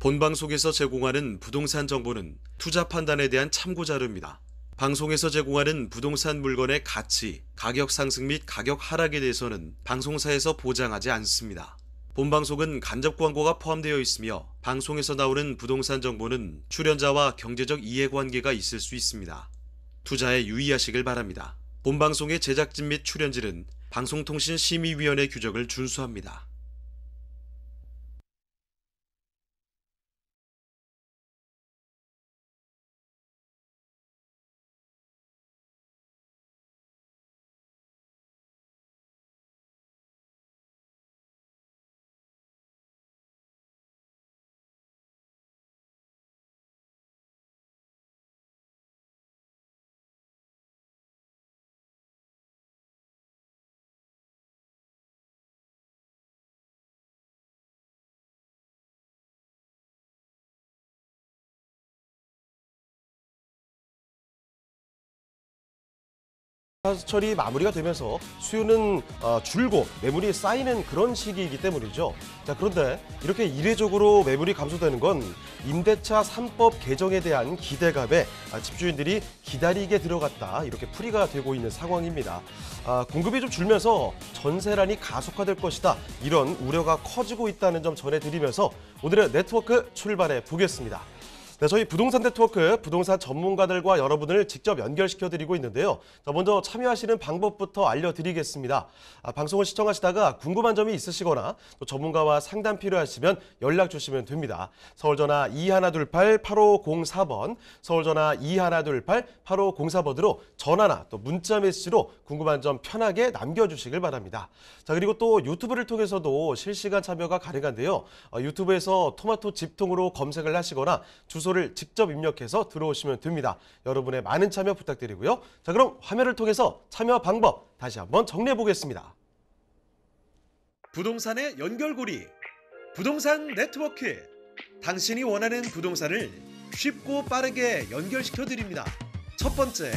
본방송에서 제공하는 부동산 정보는 투자 판단에 대한 참고 자료입니다. 방송에서 제공하는 부동산 물건의 가치, 가격 상승 및 가격 하락에 대해서는 방송사에서 보장하지 않습니다. 본방송은 간접 광고가 포함되어 있으며 방송에서 나오는 부동산 정보는 출연자와 경제적 이해관계가 있을 수 있습니다. 투자에 유의하시길 바랍니다. 본방송의 제작진 및 출연진은 방송통신심의위원회 규정을 준수합니다. 사수철이 마무리가 되면서 수요는 줄고 매물이 쌓이는 그런 시기이기 때문이죠. 자, 그런데 이렇게 이례적으로 매물이 감소되는 건 임대차 3법 개정에 대한 기대감에 집주인들이 기다리게 들어갔다, 이렇게 풀이가 되고 있는 상황입니다. 공급이 좀 줄면서 전세난이 가속화될 것이다, 이런 우려가 커지고 있다는 점 전해드리면서 오늘의 네트워크 출발해 보겠습니다. 네, 저희 부동산 네트워크 부동산 전문가들과 여러분을 직접 연결시켜드리고 있는데요. 자, 먼저 참여하시는 방법부터 알려드리겠습니다. 방송을 시청하시다가 궁금한 점이 있으시거나 또 전문가와 상담 필요하시면 연락 주시면 됩니다. 서울전화 2128-8504번, 서울전화 2128-8504번으로 전화나 또 문자 메시지로 궁금한 점 편하게 남겨주시길 바랍니다. 자, 그리고 또 유튜브를 통해서도 실시간 참여가 가능한데요. 유튜브에서 토마토 집통으로 검색을 하시거나 주소를 직접 입력해서 들어오시면 됩니다. 여러분의 많은 참여 부탁드리고요. 자, 그럼 화면을 통해서 참여 방법 다시 한번 정리해 보겠습니다. 부동산의 연결고리, 부동산 네트워크. 당신이 원하는 부동산을 쉽고 빠르게 연결시켜 드립니다. 첫 번째,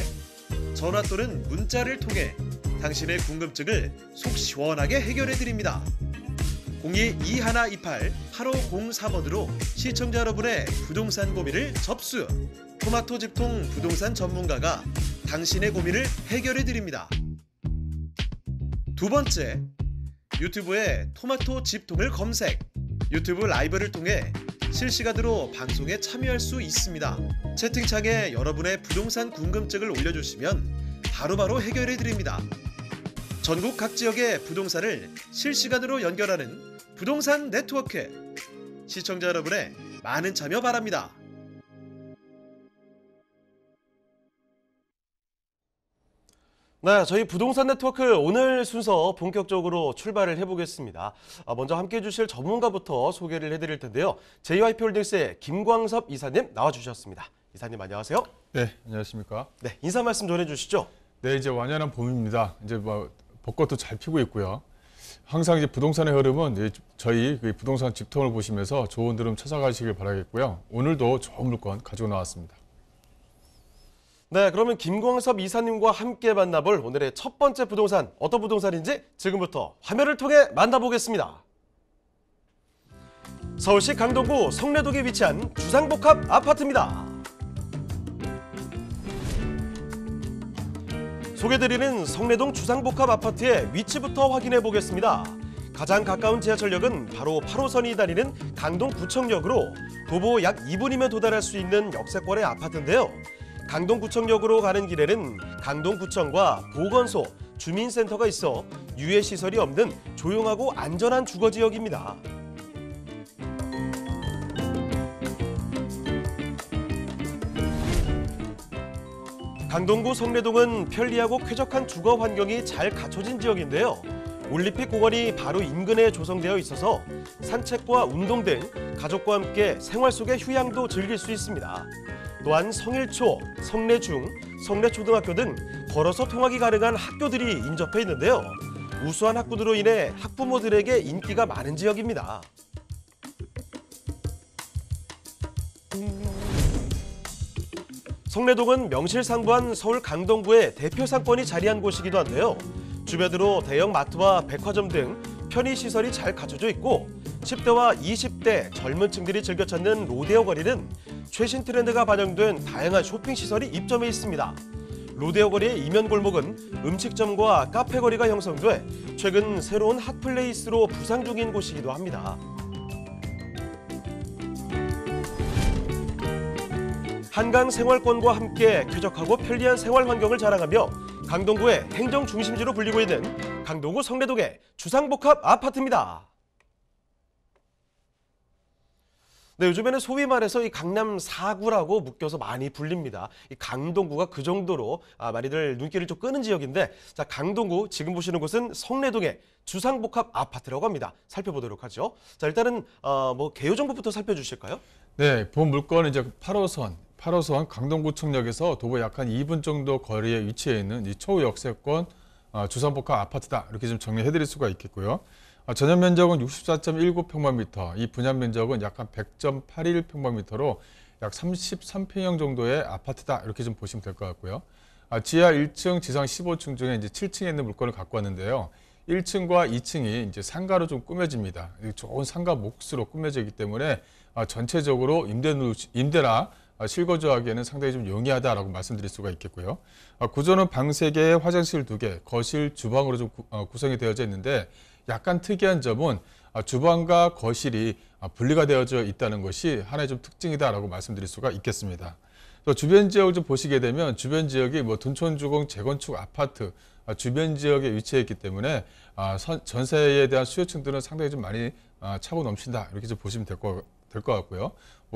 전화 또는 문자를 통해 당신의 궁금증을 속 시원하게 해결해 드립니다. 02-2128-8504번으로 시청자 여러분의 부동산 고민을 접수. 토마토 집통 부동산 전문가가 당신의 고민을 해결해 드립니다. 두 번째, 유튜브에 토마토 집통을 검색. 유튜브 라이브를 통해 실시간으로 방송에 참여할 수 있습니다. 채팅창에 여러분의 부동산 궁금증을 올려주시면 바로바로 해결해 드립니다. 전국 각 지역의 부동산을 실시간으로 연결하는 부동산 네트워크. 시청자 여러분의 많은 참여 바랍니다. 네, 저희 부동산 네트워크 오늘 순서 본격적으로 출발을 해보겠습니다. 먼저 함께해 주실 전문가부터 소개를 해드릴 텐데요. JYP홀딩스의 김광섭 이사님 나와주셨습니다. 이사님 안녕하세요. 네, 안녕하십니까. 네, 인사 말씀 전해주시죠. 네, 이제 완연한 봄입니다. 이제 벚꽃도 잘 피고 있고요. 항상 이제 부동산의 흐름은 이제 저희 부동산 집통을 보시면서 좋은 흐름 찾아가시길 바라겠고요. 오늘도 좋은 물건 가지고 나왔습니다. 네, 그러면 김광섭 이사님과 함께 만나볼 오늘의 첫 번째 부동산, 어떤 부동산인지 지금부터 화면을 통해 만나보겠습니다. 서울시 강동구 성내동에 위치한 주상복합 아파트입니다. 소개드리는 성내동 주상복합 아파트의 위치부터 확인해 보겠습니다. 가장 가까운 지하철역은 바로 8호선이 다니는 강동구청역으로 도보 약 2분이면 도달할 수 있는 역세권의 아파트인데요. 강동구청역으로 가는 길에는 강동구청과 보건소, 주민센터가 있어 유해시설이 없는 조용하고 안전한 주거지역입니다. 강동구 성내동은 편리하고 쾌적한 주거 환경이 잘 갖춰진 지역인데요. 올림픽 공원이 바로 인근에 조성되어 있어서 산책과 운동 등 가족과 함께 생활 속의 휴양도 즐길 수 있습니다. 또한 성일초, 성내중, 성내초등학교 등 걸어서 통학이 가능한 학교들이 인접해 있는데요. 우수한 학구들로 인해 학부모들에게 인기가 많은 지역입니다. 성내동은 명실상부한 서울 강동구의 대표 상권이 자리한 곳이기도 한데요. 주변으로 대형 마트와 백화점 등 편의시설이 잘 갖춰져 있고 10대와 20대 젊은 층들이 즐겨 찾는 로데오 거리는 최신 트렌드가 반영된 다양한 쇼핑 시설이 입점해 있습니다. 로데오 거리의 이면 골목은 음식점과 카페 거리가 형성돼 최근 새로운 핫플레이스로 부상 중인 곳이기도 합니다. 한강 생활권과 함께 쾌적하고 편리한 생활 환경을 자랑하며 강동구의 행정 중심지로 불리고 있는 강동구 성내동의 주상복합 아파트입니다. 네, 요즘에는 소위 말해서 이 강남 4구라고 묶여서 많이 불립니다. 이 강동구가 그 정도로 많이들 눈길을 좀 끄는 지역인데, 자, 강동구 지금 보시는 곳은 성내동의 주상복합 아파트라고 합니다. 살펴보도록 하죠. 자, 일단은 개요 정보부터 살펴주실까요? 네, 본 물건은 이제 8호선 강동구청역에서 도보 약 한 2분 정도 거리에 위치해 있는 이 초역세권 주상복합 아파트다. 이렇게 좀 정리해드릴 수가 있겠고요. 전용 면적은 64.19평방미터, 이 분양 면적은 약 한 100.81평방미터로 약 33평형 정도의 아파트다. 이렇게 좀 보시면 될 것 같고요. 지하 1층, 지상 15층 중에 이제 7층에 있는 물건을 갖고 왔는데요. 1층과 2층이 이제 상가로 좀 꾸며집니다. 좋은 상가 몫으로 꾸며져 있기 때문에 전체적으로 임대나 실거주하기에는 상당히 좀 용이하다라고 말씀드릴 수가 있겠고요. 구조는 방 3개, 화장실 2개, 거실, 주방으로 좀 구성이 되어져 있는데 약간 특이한 점은 주방과 거실이 분리가 되어져 있다는 것이 하나의 좀 특징이다라고 말씀드릴 수가 있겠습니다. 또 주변 지역을 좀 보시게 되면 주변 지역이 둔촌주공 재건축 아파트 주변 지역에 위치해 있기 때문에 전세에 대한 수요층들은 상당히 좀 많이 차고 넘친다 이렇게 좀 보시면 될 것 같고요.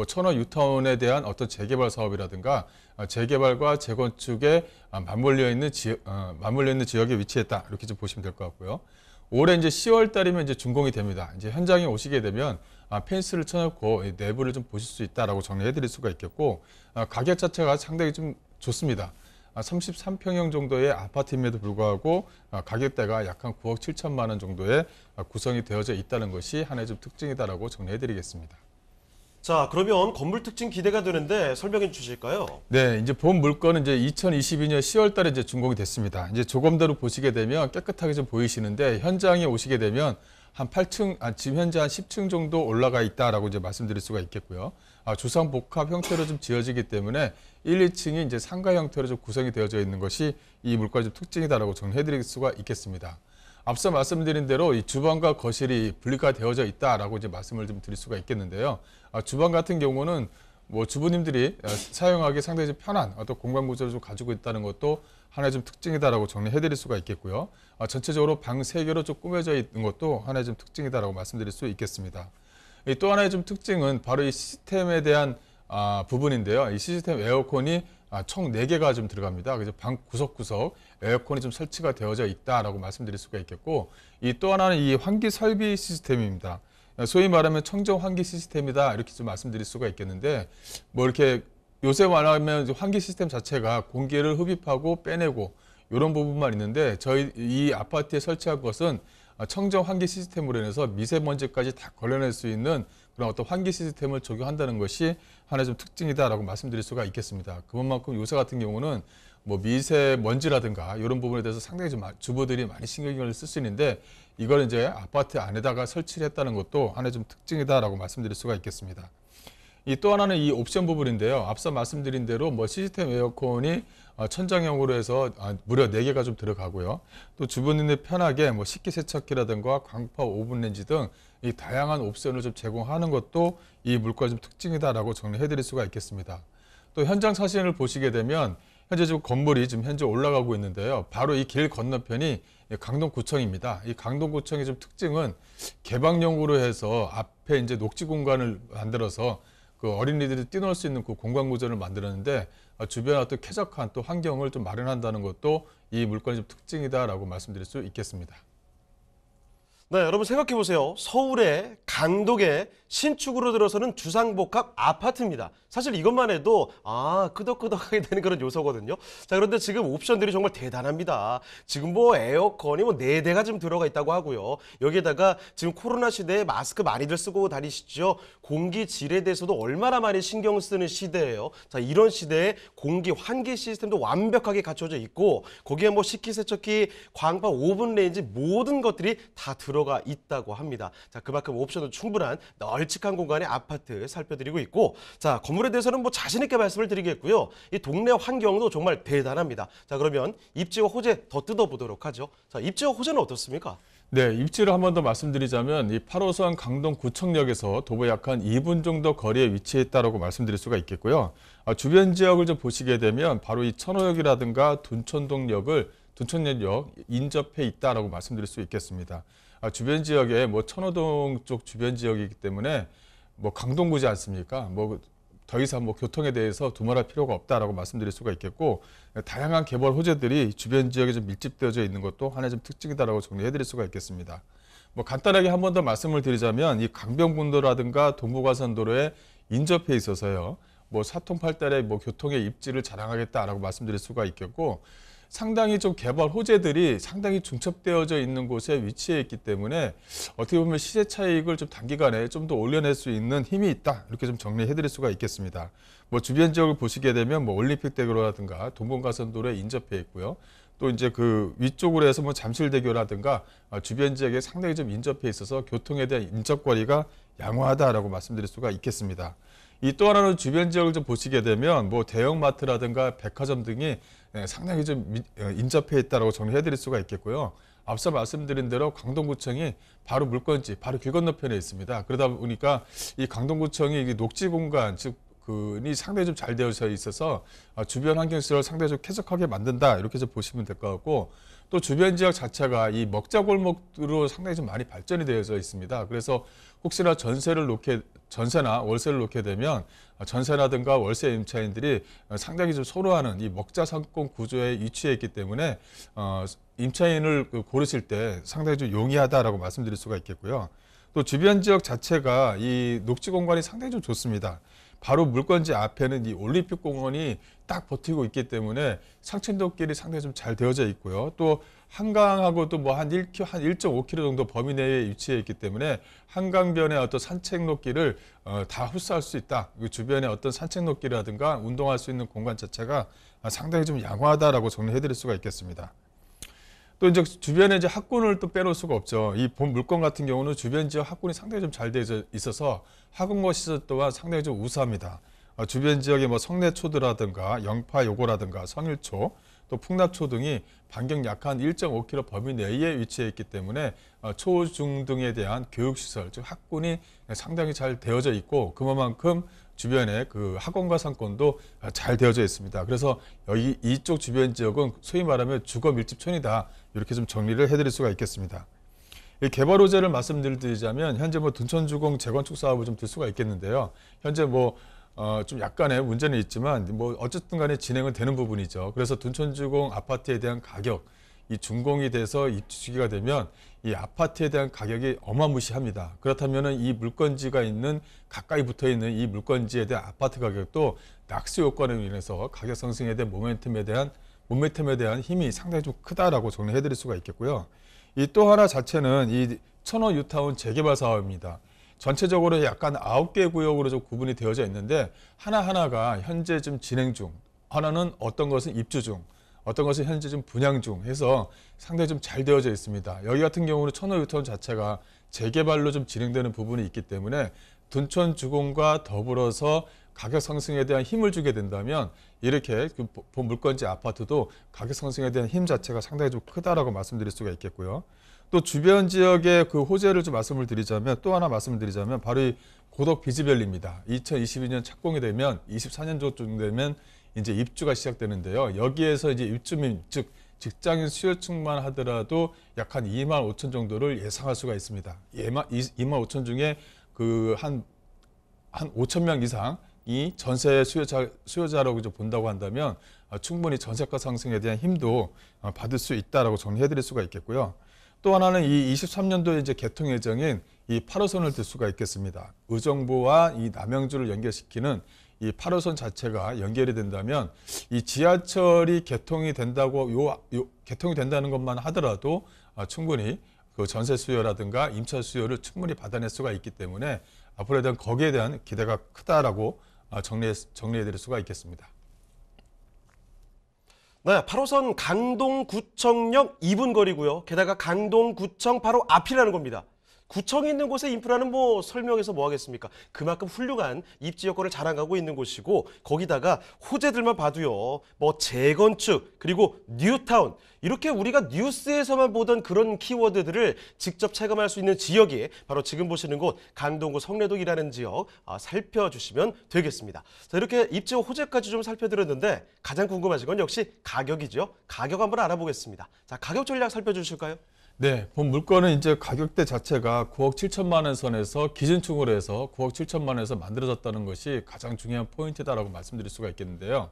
천호 유타운에 대한 어떤 재개발 사업이라든가 재개발과 재건축에 맞물려 있는 지역에 위치했다 이렇게 좀 보시면 될 것 같고요. 올해 이제 10월 달이면 이제 준공이 됩니다. 이제 현장에 오시게 되면 펜스를 쳐놓고 내부를 좀 보실 수 있다라고 정리해드릴 수가 있겠고 가격 자체가 상당히 좀 좋습니다. 33평형 정도의 아파트임에도 불구하고 가격대가 약 한 9억 7천만 원 정도의 구성이 되어져 있다는 것이 하나의 좀 특징이다라고 정리해드리겠습니다. 자, 그러면 건물 특징 기대가 되는데 설명해 주실까요? 네, 이제 본 물건은 이제 2022년 10월 달에 이제 준공이 됐습니다. 이제 조검대로 보시게 되면 깨끗하게 좀 보이시는데 현장에 오시게 되면 한 8층, 지금 현재 한 10층 정도 올라가 있다라고 이제 말씀드릴 수가 있겠고요. 주상복합 형태로 좀 지어지기 때문에 1, 2층이 이제 상가 형태로 좀 구성이 되어져 있는 것이 이 물건의 좀 특징이다라고 정리해드릴 수가 있겠습니다. 앞서 말씀드린 대로 이 주방과 거실이 분리가 되어져 있다라고 이제 말씀을 좀 드릴 수가 있겠는데요. 주방 같은 경우는 주부님들이 사용하기 상당히 좀 편한 어떤 공간 구조를 좀 가지고 있다는 것도 하나의 좀 특징이다라고 정리해드릴 수가 있겠고요. 전체적으로 방 3개로 좀 꾸며져 있는 것도 하나의 좀 특징이다라고 말씀드릴 수 있겠습니다. 또 하나의 좀 특징은 바로 이 시스템에 대한 부분인데요. 이 시스템 에어컨이 총 4개가 좀 들어갑니다. 그래서 방 구석구석 에어컨이 좀 설치가 되어져 있다라고 말씀드릴 수가 있겠고, 이 또 하나는 이 환기 설비 시스템입니다. 소위 말하면 청정 환기 시스템이다 이렇게 좀 말씀드릴 수가 있겠는데, 이렇게 요새 말하면 환기 시스템 자체가 공기를 흡입하고 빼내고 이런 부분만 있는데, 저희 이 아파트에 설치한 것은 청정 환기 시스템으로 인해서 미세먼지까지 다 걸러낼 수 있는 그런 어떤 환기 시스템을 적용한다는 것이 하나의 좀 특징이다라고 말씀드릴 수가 있겠습니다. 그것만큼 요새 같은 경우는 미세먼지라든가 이런 부분에 대해서 상당히 좀 주부들이 많이 신경을 쓸 수 있는데, 이걸 이제 아파트 안에다가 설치를 했다는 것도 하나의 좀 특징이다라고 말씀드릴 수가 있겠습니다. 이 또 하나는 이 옵션 부분인데요. 앞서 말씀드린 대로 시스템 에어컨이 천장형으로 해서 무려 4개가 좀 들어가고요. 또 주부님들 편하게 식기세척기라든가 광파 오븐렌지 등 이 다양한 옵션을 좀 제공하는 것도 이 물건의 좀 특징이다라고 정리해드릴 수가 있겠습니다. 또 현장 사진을 보시게 되면 현재 지금 건물이 지금 현재 올라가고 있는데요. 바로 이 길 건너편이 강동구청입니다. 이 강동구청의 좀 특징은 개방형으로 해서 앞에 이제 녹지 공간을 만들어서 그 어린이들이 뛰놀 수 있는 그 공간 구조를 만들었는데, 주변에 어떤 쾌적한 또 환경을 좀 마련한다는 것도 이 물건의 좀 특징이다라고 말씀드릴 수 있겠습니다. 네, 여러분 생각해 보세요. 서울의 강동에 신축으로 들어서는 주상복합 아파트입니다. 사실 이것만 해도 끄덕끄덕하게 되는 그런 요소거든요. 자, 그런데 지금 옵션들이 정말 대단합니다. 지금 에어컨이 4대가 지금 들어가 있다고 하고요. 여기에다가 지금 코로나 시대에 마스크 많이들 쓰고 다니시죠. 공기 질에 대해서도 얼마나 많이 신경 쓰는 시대예요. 자, 이런 시대에 공기 환기 시스템도 완벽하게 갖춰져 있고, 거기에 식기세척기, 광파 오븐 레인지 모든 것들이 다 들어 들어가 있다고 합니다. 자, 그만큼 옵션은 충분한 널찍한 공간의 아파트 살펴드리고 있고, 자, 건물에 대해서는 뭐 자신 있게 말씀을 드리겠고요. 이 동네 환경도 정말 대단합니다. 자, 그러면 입지와 호재 더 뜯어보도록 하죠. 자, 입지와 호재는 어떻습니까? 네, 입지를 한 번 더 말씀드리자면 이 8호선 강동구청역에서 도보 약 한 2분 정도 거리에 위치해 있다고 말씀드릴 수가 있겠고요. 주변 지역을 좀 보시게 되면 바로 이 천호역이라든가 둔촌역 인접해 있다라고 말씀드릴 수 있겠습니다. 주변 지역에 뭐 천호동 쪽 주변 지역이기 때문에 뭐 강동구지 않습니까? 뭐 더 이상 뭐 교통에 대해서 두말할 필요가 없다라고 말씀드릴 수가 있겠고, 다양한 개발 호재들이 주변 지역에 좀 밀집되어져 있는 것도 하나의 좀 특징이다라고 정리해드릴 수가 있겠습니다. 뭐 간단하게 한 번 더 말씀을 드리자면 이 강변북로라든가 동부가선도로에 인접해 있어서요, 뭐 사통팔달의 뭐 교통의 입지를 자랑하겠다라고 말씀드릴 수가 있겠고, 상당히 좀 개발 호재들이 상당히 중첩되어져 있는 곳에 위치해 있기 때문에 어떻게 보면 시세 차익을 좀 단기간에 좀 더 올려낼 수 있는 힘이 있다, 이렇게 좀 정리해 드릴 수가 있겠습니다. 뭐 주변 지역을 보시게 되면 뭐 올림픽대로라든가 동분가선도로에 인접해 있고요. 또 이제 그 위쪽으로 해서 뭐 잠실대교라든가 주변 지역에 상당히 좀 인접해 있어서 교통에 대한 인접거리가 양호하다라고 말씀드릴 수가 있겠습니다. 이 또 하나는 주변 지역을 좀 보시게 되면 뭐 대형마트라든가 백화점 등이 상당히 좀 인접해 있다라고 정리해 드릴 수가 있겠고요. 앞서 말씀드린 대로 강동구청이 바로 물건지, 바로 길 건너편에 있습니다. 그러다 보니까 이 강동구청이 녹지 공간, 즉 이 상당히 좀 잘 되어져 있어서 주변 환경시설을 상당히 좀 쾌적하게 만든다, 이렇게 좀 보시면 될 것 같고, 또 주변 지역 자체가 이 먹자골목으로 상당히 좀 많이 발전이 되어져 있습니다. 그래서 혹시나 전세나 월세를 놓게 되면 전세라든가 월세 임차인들이 상당히 좀 선호하는 이 먹자 상권 구조에 위치해 있기 때문에 임차인을 고르실 때 상당히 좀 용이하다라고 말씀드릴 수가 있겠고요. 또 주변 지역 자체가 이 녹지 공간이 상당히 좀 좋습니다. 바로 물건지 앞에는 이 올림픽 공원이 딱 버티고 있기 때문에 상층도길이 상당히 좀 잘 되어져 있고요. 또 한강하고도 뭐 한 1.5km 정도 범위 내에 위치해 있기 때문에 한강변의 어떤 산책로길을 다 흡수할 수 있다. 주변에 어떤 산책로길이라든가 운동할 수 있는 공간 자체가 상당히 좀 양호하다라고 정리해 드릴 수가 있겠습니다. 또 이제 주변에 이제 학군을 또 빼놓을 수가 없죠. 이 본 물건 같은 경우는 주변 지역 학군이 상당히 좀 잘 되어 있어서 학군거 시설 또한 상당히 좀 우수합니다. 주변 지역에 뭐 성내초도라든가 영파요고라든가 성일초, 또 풍납초 등이 반경 약 한 1.5km 범위 내에 위치해 있기 때문에 초, 중 등에 대한 교육시설, 즉 학군이 상당히 잘 되어져 있고, 그만큼 주변에 그 학원과 상권도 잘 되어져 있습니다. 그래서 여기 이쪽 주변 지역은 소위 말하면 주거 밀집촌이다, 이렇게 좀 정리를 해드릴 수가 있겠습니다. 이 개발 호재를 말씀드리자면 현재 뭐 둔촌주공 재건축 사업을 좀 들 수가 있겠는데요. 현재 뭐 좀 약간의 문제는 있지만 뭐 어쨌든 간에 진행은 되는 부분이죠. 그래서 둔촌주공 아파트에 대한 가격, 이 준공이 돼서 입주기가 되면 이 아파트에 대한 가격이 어마무시합니다. 그렇다면은 이 물건지가 있는, 가까이 붙어 있는 이 물건지에 대한 아파트 가격도 낙수 효과로 인해서 가격 상승에 대한 모멘텀에 대한 힘이 상당히 좀 크다라고 정리해 드릴 수가 있겠고요. 이 또 하나 자체는 이 천호 뉴타운 재개발 사업입니다. 전체적으로 약간 9개 구역으로 좀 구분이 되어져 있는데 하나하나가 현재 좀 진행 중, 하나는 어떤 것은 입주 중, 어떤 것은 현재 좀 분양 중 해서 상당히 좀 잘 되어져 있습니다. 여기 같은 경우는 천호 뉴타운 자체가 재개발로 좀 진행되는 부분이 있기 때문에 둔촌 주공과 더불어서 가격 상승에 대한 힘을 주게 된다면 이렇게 본 물건지 아파트도 가격 상승에 대한 힘 자체가 상당히 좀 크다라고 말씀드릴 수가 있겠고요. 또 주변 지역의 그 호재를 좀 말씀을 드리자면, 또 하나 말씀을 드리자면 바로 이 고덕 비즈밸리입니다. 2022년 착공이 되면 24년 정도 되면 이제 입주가 시작되는데요. 여기에서 이제 입주민, 즉 직장인 수요층만 하더라도 약 한 2만 5천 정도를 예상할 수가 있습니다. 2만 5천 중에 그 한 5천 명 이상 이 전세 수요자라고 본다고 한다면 충분히 전세가 상승에 대한 힘도 받을 수 있다라고 정리해 드릴 수가 있겠고요. 또 하나는 이 23년도에 이제 개통 예정인 이 8호선을 들 수가 있겠습니다. 의정부와 이 남양주를 연결시키는 이 8호선 자체가 연결이 된다면 이 지하철이 개통이 된다고 개통이 된다는 것만 하더라도 충분히 그 전세 수요라든가 임차 수요를 충분히 받아낼 수가 있기 때문에 앞으로에 대한 거기에 대한 기대가 크다라고 정리해 드릴 수가 있겠습니다. 네, 8호선 강동구청역 2분 거리고요. 게다가 강동구청 바로 앞이라는 겁니다. 구청이 있는 곳의 인프라는 뭐 설명해서 뭐 하겠습니까? 그만큼 훌륭한 입지 여건을 자랑하고 있는 곳이고 거기다가 호재들만 봐도요. 뭐 재건축 그리고 뉴타운 이렇게 우리가 뉴스에서만 보던 그런 키워드들을 직접 체감할 수 있는 지역이 바로 지금 보시는 곳 강동구 성내동이라는 지역 살펴주시면 되겠습니다. 자, 이렇게 입지 호재까지 좀 살펴드렸는데 가장 궁금하신 건 역시 가격이죠. 가격 한번 알아보겠습니다. 자, 가격 전략 살펴주실까요? 네, 본 물건은 이제 가격대 자체가 9억 7천만 원 선에서 기준축으로 해서 9억 7천만 원에서 만들어졌다는 것이 가장 중요한 포인트다라고 말씀드릴 수가 있겠는데요.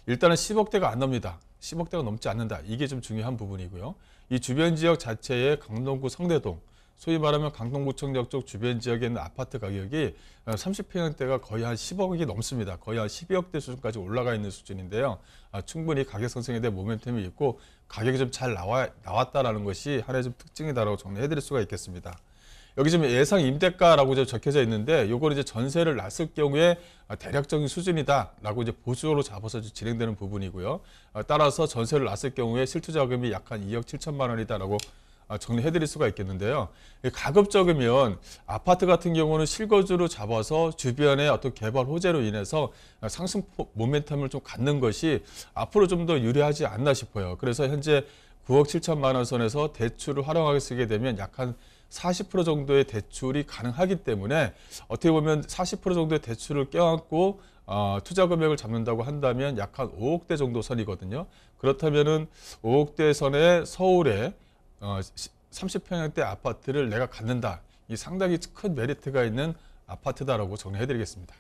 일단은 10억대가 안 넘니다. 10억대가 넘지 않는다. 이게 좀 중요한 부분이고요. 이 주변 지역 자체의 강동구 성내동, 소위 말하면 강동구청역 쪽 주변 지역에 있는 아파트 가격이 30평형대가 거의 한 10억이 넘습니다. 거의 한 12억대 수준까지 올라가 있는 수준인데요. 충분히 가격 상승에 대한 모멘텀이 있고 가격이 좀 잘 나왔다라는 것이 하나의 좀 특징이다라고 정리해드릴 수가 있겠습니다. 여기 지금 예상 임대가라고 좀 적혀져 있는데 요걸 이제 전세를 놨을 경우에 대략적인 수준이다라고 이제 보수로 잡아서 진행되는 부분이고요. 따라서 전세를 놨을 경우에 실투자금이 약 한 2억 7천만 원이다라고 정리해드릴 수가 있겠는데요. 가급적이면 아파트 같은 경우는 실거주로 잡아서 주변의 어떤 개발 호재로 인해서 상승 모멘텀을 좀 갖는 것이 앞으로 좀 더 유리하지 않나 싶어요. 그래서 현재 9억 7천만 원 선에서 대출을 활용하게 쓰게 되면 약 한 40% 정도의 대출이 가능하기 때문에 어떻게 보면 40% 정도의 대출을 껴안고 투자 금액을 잡는다고 한다면 약 한 5억대 정도 선이거든요. 그렇다면은 5억대 선에 서울에 30평형대 아파트를 내가 갖는다. 이 상당히 큰 메리트가 있는 아파트다라고 정리해드리겠습니다.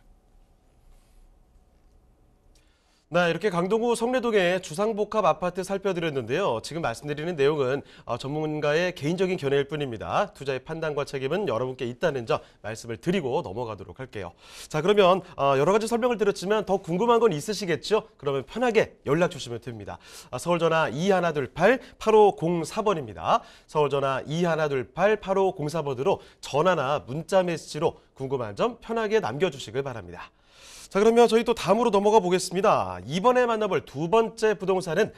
네, 이렇게 강동구 성내동의 주상복합 아파트 살펴드렸는데요. 지금 말씀드리는 내용은 전문가의 개인적인 견해일 뿐입니다. 투자의 판단과 책임은 여러분께 있다는 점 말씀을 드리고 넘어가도록 할게요. 자, 그러면 여러 가지 설명을 드렸지만 더 궁금한 건 있으시겠죠? 그러면 편하게 연락 주시면 됩니다. 서울전화 2128-8504번입니다. 서울전화 2128-8504번으로 전화나 문자 메시지로 궁금한 점 편하게 남겨주시길 바랍니다. 자, 그러면 저희 또 다음으로 넘어가 보겠습니다. 이번에 만나볼 두 번째 부동산은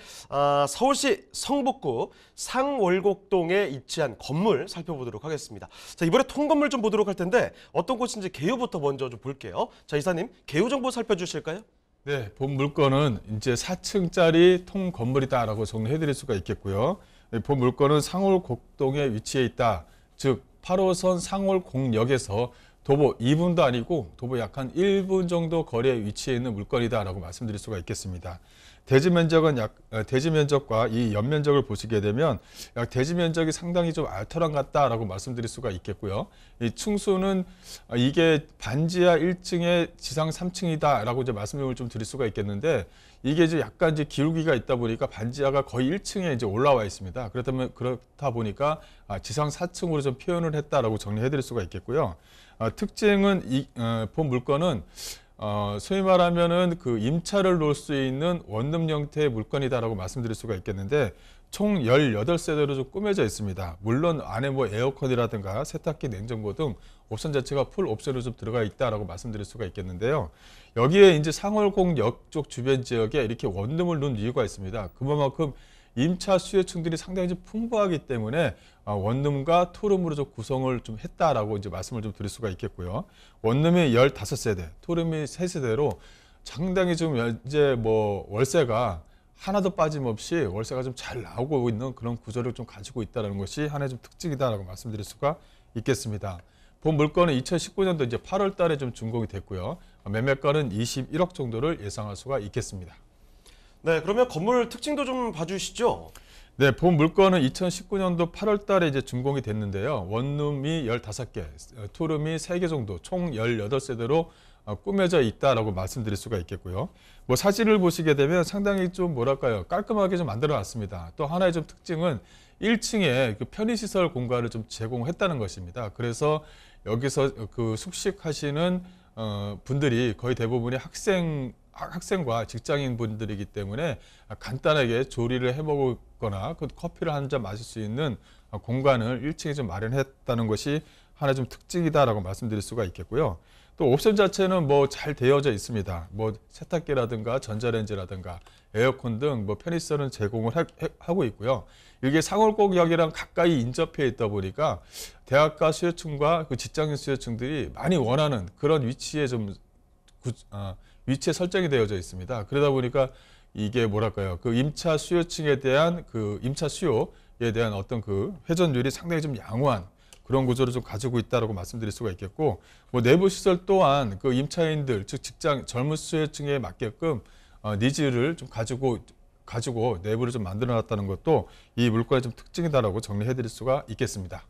서울시 성북구 상월곡동에 위치한 건물 살펴보도록 하겠습니다. 자, 이번에 통건물 좀 보도록 할 텐데 어떤 곳인지 개요부터 먼저 좀 볼게요. 자, 이사님 개요 정보 살펴주실까요? 네, 본 물건은 이제 4층짜리 통 건물이다라고 정리해드릴 수가 있겠고요. 본 물건은 상월곡동에 위치해 있다. 즉 8호선 상월곡역에서 도보 2분도 아니고 도보 약 한 1분 정도 거리에 위치해 있는 물건이다라고 말씀드릴 수가 있겠습니다. 대지 면적과 이 연면적을 보시게 되면 대지 면적이 상당히 좀 알터란 같다라고 말씀드릴 수가 있겠고요. 이 층수는 이게 반지하 1층에 지상 3층이다라고 이제 말씀을 좀 드릴 수가 있겠는데 이게 이제 약간 이제 기울기가 있다 보니까 반지하가 거의 1층에 이제 올라와 있습니다. 그렇다 보니까 지상 4층으로 좀 표현을 했다라고 정리해드릴 수가 있겠고요. 특징은 본 물건은 소위 말하면은 그 임차를 놓을 수 있는 원룸 형태의 물건이다라고 말씀드릴 수가 있겠는데 총 18세대로 좀 꾸며져 있습니다. 물론 안에 뭐 에어컨이라든가 세탁기, 냉장고 등 옵션 자체가 풀 옵션으로 좀 들어가 있다라고 말씀드릴 수가 있겠는데요. 여기에 이제 상월곡역 쪽 주변 지역에 이렇게 원룸을 놓은 이유가 있습니다. 그만큼 임차 수요층들이 상당히 좀 풍부하기 때문에 원룸과 투룸으로 좀 구성을 좀 했다라고 이제 말씀을 좀 드릴 수가 있겠고요. 원룸이 15세대, 투룸이 3세대로 상당히 좀 이제 뭐 월세가 하나도 빠짐없이 월세가 좀 잘 나오고 있는 그런 구조를 좀 가지고 있다는 것이 하나의 좀 특징이다라고 말씀드릴 수가 있겠습니다. 본 물건은 2019년도 이제 8월 달에 좀 준공이 됐고요. 매매가는 21억 정도를 예상할 수가 있겠습니다. 네, 그러면 건물 특징도 좀 봐주시죠. 네, 본 물건은 2019년도 8월 달에 이제 준공이 됐는데요. 원룸이 15개, 투룸이 3개 정도, 총 18세대로 꾸며져 있다라고 말씀드릴 수가 있겠고요. 뭐 사진을 보시게 되면 상당히 좀 뭐랄까요, 깔끔하게 좀 만들어 놨습니다. 또 하나의 좀 특징은 1층에 그 편의시설 공간을 좀 제공했다는 것입니다. 그래서 여기서 그 숙식하시는 분들이 거의 대부분이 학생과 직장인 분들이기 때문에 간단하게 조리를 해 먹거나 그 커피를 한 잔 마실 수 있는 공간을 1층에 좀 마련했다는 것이 하나의 좀 특징이다라고 말씀드릴 수가 있겠고요. 또 옵션 자체는 뭐 잘 되어져 있습니다. 뭐 세탁기라든가 전자레인지라든가 에어컨 등 뭐 편의성은 제공을 하고 있고요. 이게 상월곡역이랑 가까이 인접해 있다 보니까 대학가 수요층과 그 직장인 수요층들이 많이 원하는 그런 위치에 위치에 설정이 되어져 있습니다. 그러다 보니까 이게 뭐랄까요? 그 임차 수요층에 대한 그 임차 수요에 대한 어떤 그 회전율이 상당히 좀 양호한 그런 구조를 좀 가지고 있다라고 말씀드릴 수가 있겠고, 뭐 내부 시설 또한 그 임차인들 즉 직장 젊은 수요층에 맞게끔 니즈를 좀 가지고 내부를 좀 만들어놨다는 것도 이 물건의 좀 특징이다라고 정리해드릴 수가 있겠습니다.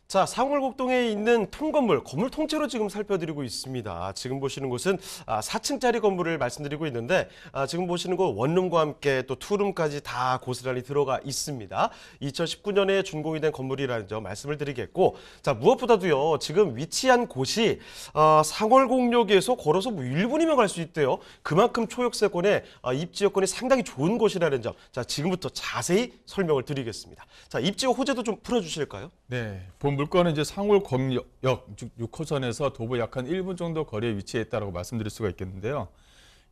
자, 상월곡동에 있는 통건물, 건물 통째로 지금 살펴드리고 있습니다. 지금 보시는 곳은 4층짜리 건물을 말씀드리고 있는데, 지금 보시는 곳 원룸과 함께 또 투룸까지 다 고스란히 들어가 있습니다. 2019년에 준공이 된 건물이라는 점 말씀을 드리겠고, 자, 무엇보다도요, 지금 위치한 곳이 상월곡역에서 걸어서 뭐 1분이면 갈 수 있대요. 그만큼 초역세권에 입지 여건이 상당히 좋은 곳이라는 점, 자, 지금부터 자세히 설명을 드리겠습니다. 자, 입지 호재도 좀 풀어주실까요? 네, 본 물건은 이제 상월곡역 6호선에서 도보 약 한 1분 정도 거리에 위치해 있다고 말씀드릴 수가 있겠는데요.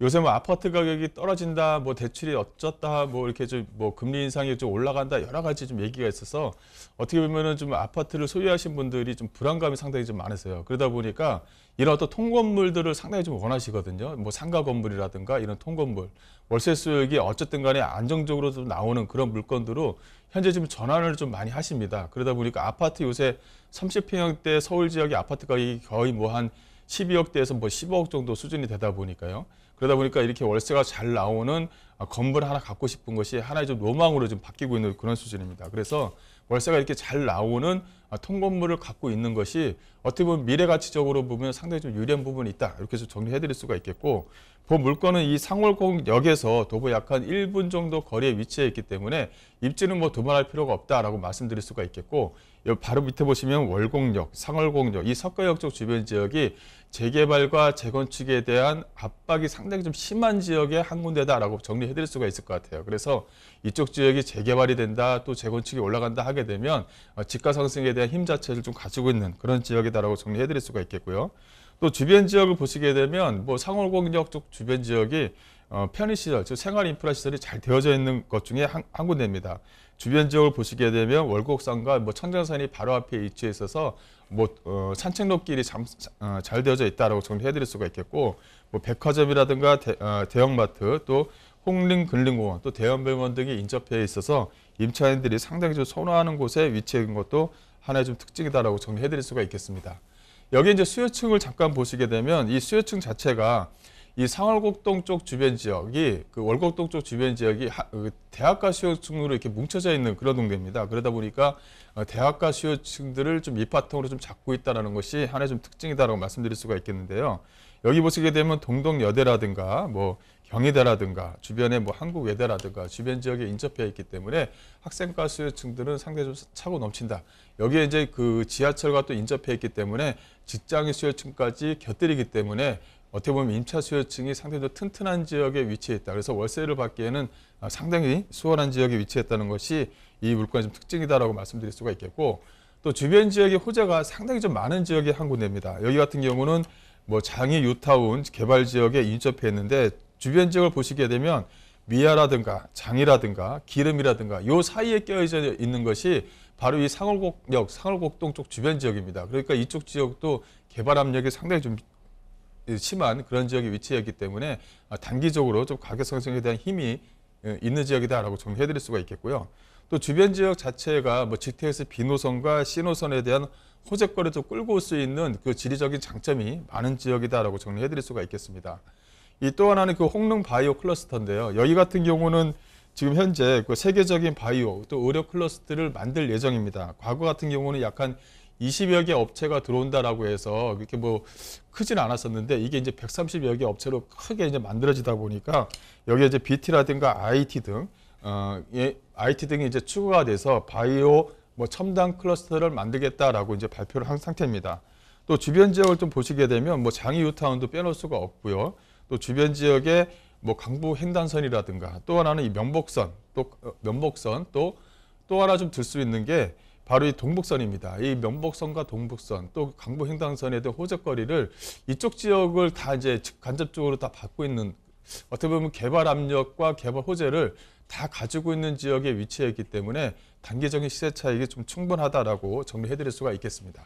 요새 뭐 아파트 가격이 떨어진다, 뭐 대출이 어쩌다, 뭐 이렇게 좀 뭐 금리 인상이 좀 올라간다 여러 가지 좀 얘기가 있어서 어떻게 보면은 좀 아파트를 소유하신 분들이 좀 불안감이 상당히 좀 많으세요. 그러다 보니까 이런 어떤 통건물들을 상당히 좀 원하시거든요. 뭐 상가 건물이라든가 이런 통건물, 월세 수익이 어쨌든 간에 안정적으로 좀 나오는 그런 물건들로 현재 지금 전환을 좀 많이 하십니다. 그러다 보니까 아파트 요새 30평형대 서울 지역의 아파트 가격이 거의 뭐 한 12억대에서 뭐 15억 정도 수준이 되다 보니까요. 그러다 보니까 이렇게 월세가 잘 나오는 건물 하나 갖고 싶은 것이 하나의 좀 로망으로 좀 바뀌고 있는 그런 수준입니다. 그래서 월세가 이렇게 잘 나오는 통건물을 갖고 있는 것이 어떻게 보면 미래 가치적으로 보면 상당히 좀 유리한 부분이 있다. 이렇게 좀 정리해 드릴 수가 있겠고, 본 물건은 이 상월곡역에서 도보 약 한 1분 정도 거리에 위치해 있기 때문에 입지는 뭐 두말할 필요가 없다라고 말씀드릴 수가 있겠고, 여기 바로 밑에 보시면 월곡역, 상월곡역, 이 석가역 쪽 주변 지역이 재개발과 재건축에 대한 압박이 상당히 좀 심한 지역의 한 군데다라고 정리해 드릴 수가 있을 것 같아요. 그래서 이쪽 지역이 재개발이 된다, 또 재건축이 올라간다 하게 되면 집가 상승에 대한 힘 자체를 좀 가지고 있는 그런 지역이다라고 정리해 드릴 수가 있겠고요. 또 주변 지역을 보시게 되면 뭐 상월곡역 쪽 주변 지역이 편의시설, 즉 생활 인프라 시설이 잘 되어져 있는 것 중에 한 군데입니다. 주변 지역을 보시게 되면 월곡산과 뭐 청정산이 바로 앞에 위치해 있어서 뭐 산책로길이 잘 되어져 있다라고 정리해드릴 수가 있겠고, 뭐 백화점이라든가 대형마트, 또 홍림근린공원, 또 대형병원 등이 인접해 있어서 임차인들이 상당히 좀 선호하는 곳에 위치해 있는 것도 하나의 좀 특징이다라고 정리해드릴 수가 있겠습니다. 여기 이제 수요층을 잠깐 보시게 되면 이 수요층 자체가 이 상월곡동 쪽 주변 지역이 그 월곡동 쪽 주변 지역이 대학가 수요층으로 이렇게 뭉쳐져 있는 그런 동네입니다. 그러다 보니까 대학가 수요층들을 좀 밑바탕으로 좀 잡고 있다는 것이 하나의 좀 특징이다라고 말씀드릴 수가 있겠는데요. 여기 보시게 되면 동덕여대라든가 뭐 경희대라든가 주변에 뭐 한국외대라든가 주변 지역에 인접해 있기 때문에 학생가 수요층들은 상당히 좀 차고 넘친다. 여기에 이제 그 지하철과 또 인접해 있기 때문에 직장인 수요층까지 곁들이기 때문에 어떻게 보면 임차 수요층이 상당히 더 튼튼한 지역에 위치해 있다. 그래서 월세를 받기에는 상당히 수월한 지역에 위치했다는 것이 이 물건의 좀 특징이다라고 말씀드릴 수가 있겠고, 또 주변 지역의 호재가 상당히 좀 많은 지역의 한 군데입니다. 여기 같은 경우는 뭐 장이 뉴타운 개발 지역에 인접해 있는데 주변 지역을 보시게 되면 미아라든가 장이라든가 기름이라든가 요 사이에 껴져 있는 것이 바로 이 상월곡역, 상월곡동 쪽 주변 지역입니다. 그러니까 이쪽 지역도 개발 압력이 상당히 좀 심한 그런 지역에 위치해 있기 때문에 단기적으로 좀 가격 상승에 대한 힘이 있는 지역이다라고 정리해드릴 수가 있겠고요. 또 주변 지역 자체가 뭐 GTX B노선과 C노선에 대한 호재거리를 좀 끌고 올 수 있는 그 지리적인 장점이 많은 지역이다라고 정리해드릴 수가 있겠습니다. 이 또 하나는 그 홍릉 바이오 클러스터인데요. 여기 같은 경우는 지금 현재 그 세계적인 바이오 또 의료 클러스터를 만들 예정입니다. 과거 같은 경우는 약간 20여 개 업체가 들어온다라고 해서 그렇게 뭐 크진 않았었는데 이게 이제 130여 개 업체로 크게 이제 만들어지다 보니까 여기에 이제 BT라든가 IT 등 IT 등이 이제 추가가 돼서 바이오 뭐 첨단 클러스터를 만들겠다라고 이제 발표를 한 상태입니다. 또 주변 지역을 좀 보시게 되면 뭐 장이 유타운도 빼놓을 수가 없고요. 또 주변 지역에 뭐 강부 횡단선이라든가 또 하나는 이 면복선 또 하나 좀 들 수 있는 게 바로 이 동북선입니다. 이 명복선과 동북선 또 강북횡단선에 대한 호재거리를 이쪽 지역을 다 이제 간접적으로 다 받고 있는, 어떻게 보면 개발 압력과 개발 호재를 다 가지고 있는 지역에 위치해 있기 때문에 단기적인 시세 차익이 좀 충분하다라고 정리해드릴 수가 있겠습니다.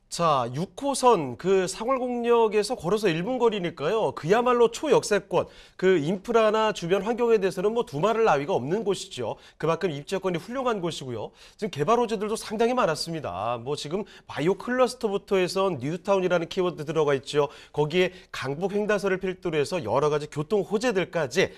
자, 6호선 그 상월곡역에서 걸어서 1분 거리니까요. 그야말로 초역세권, 그 인프라나 주변 환경에 대해서는 뭐 두말할 나위가 없는 곳이죠. 그만큼 입지 여건이 훌륭한 곳이고요. 지금 개발 호재들도 상당히 많았습니다. 뭐 지금 바이오 클러스터부터 해서 뉴타운이라는 키워드 들어가 있죠. 거기에 강북 횡단선을 필두로 해서 여러 가지 교통 호재들까지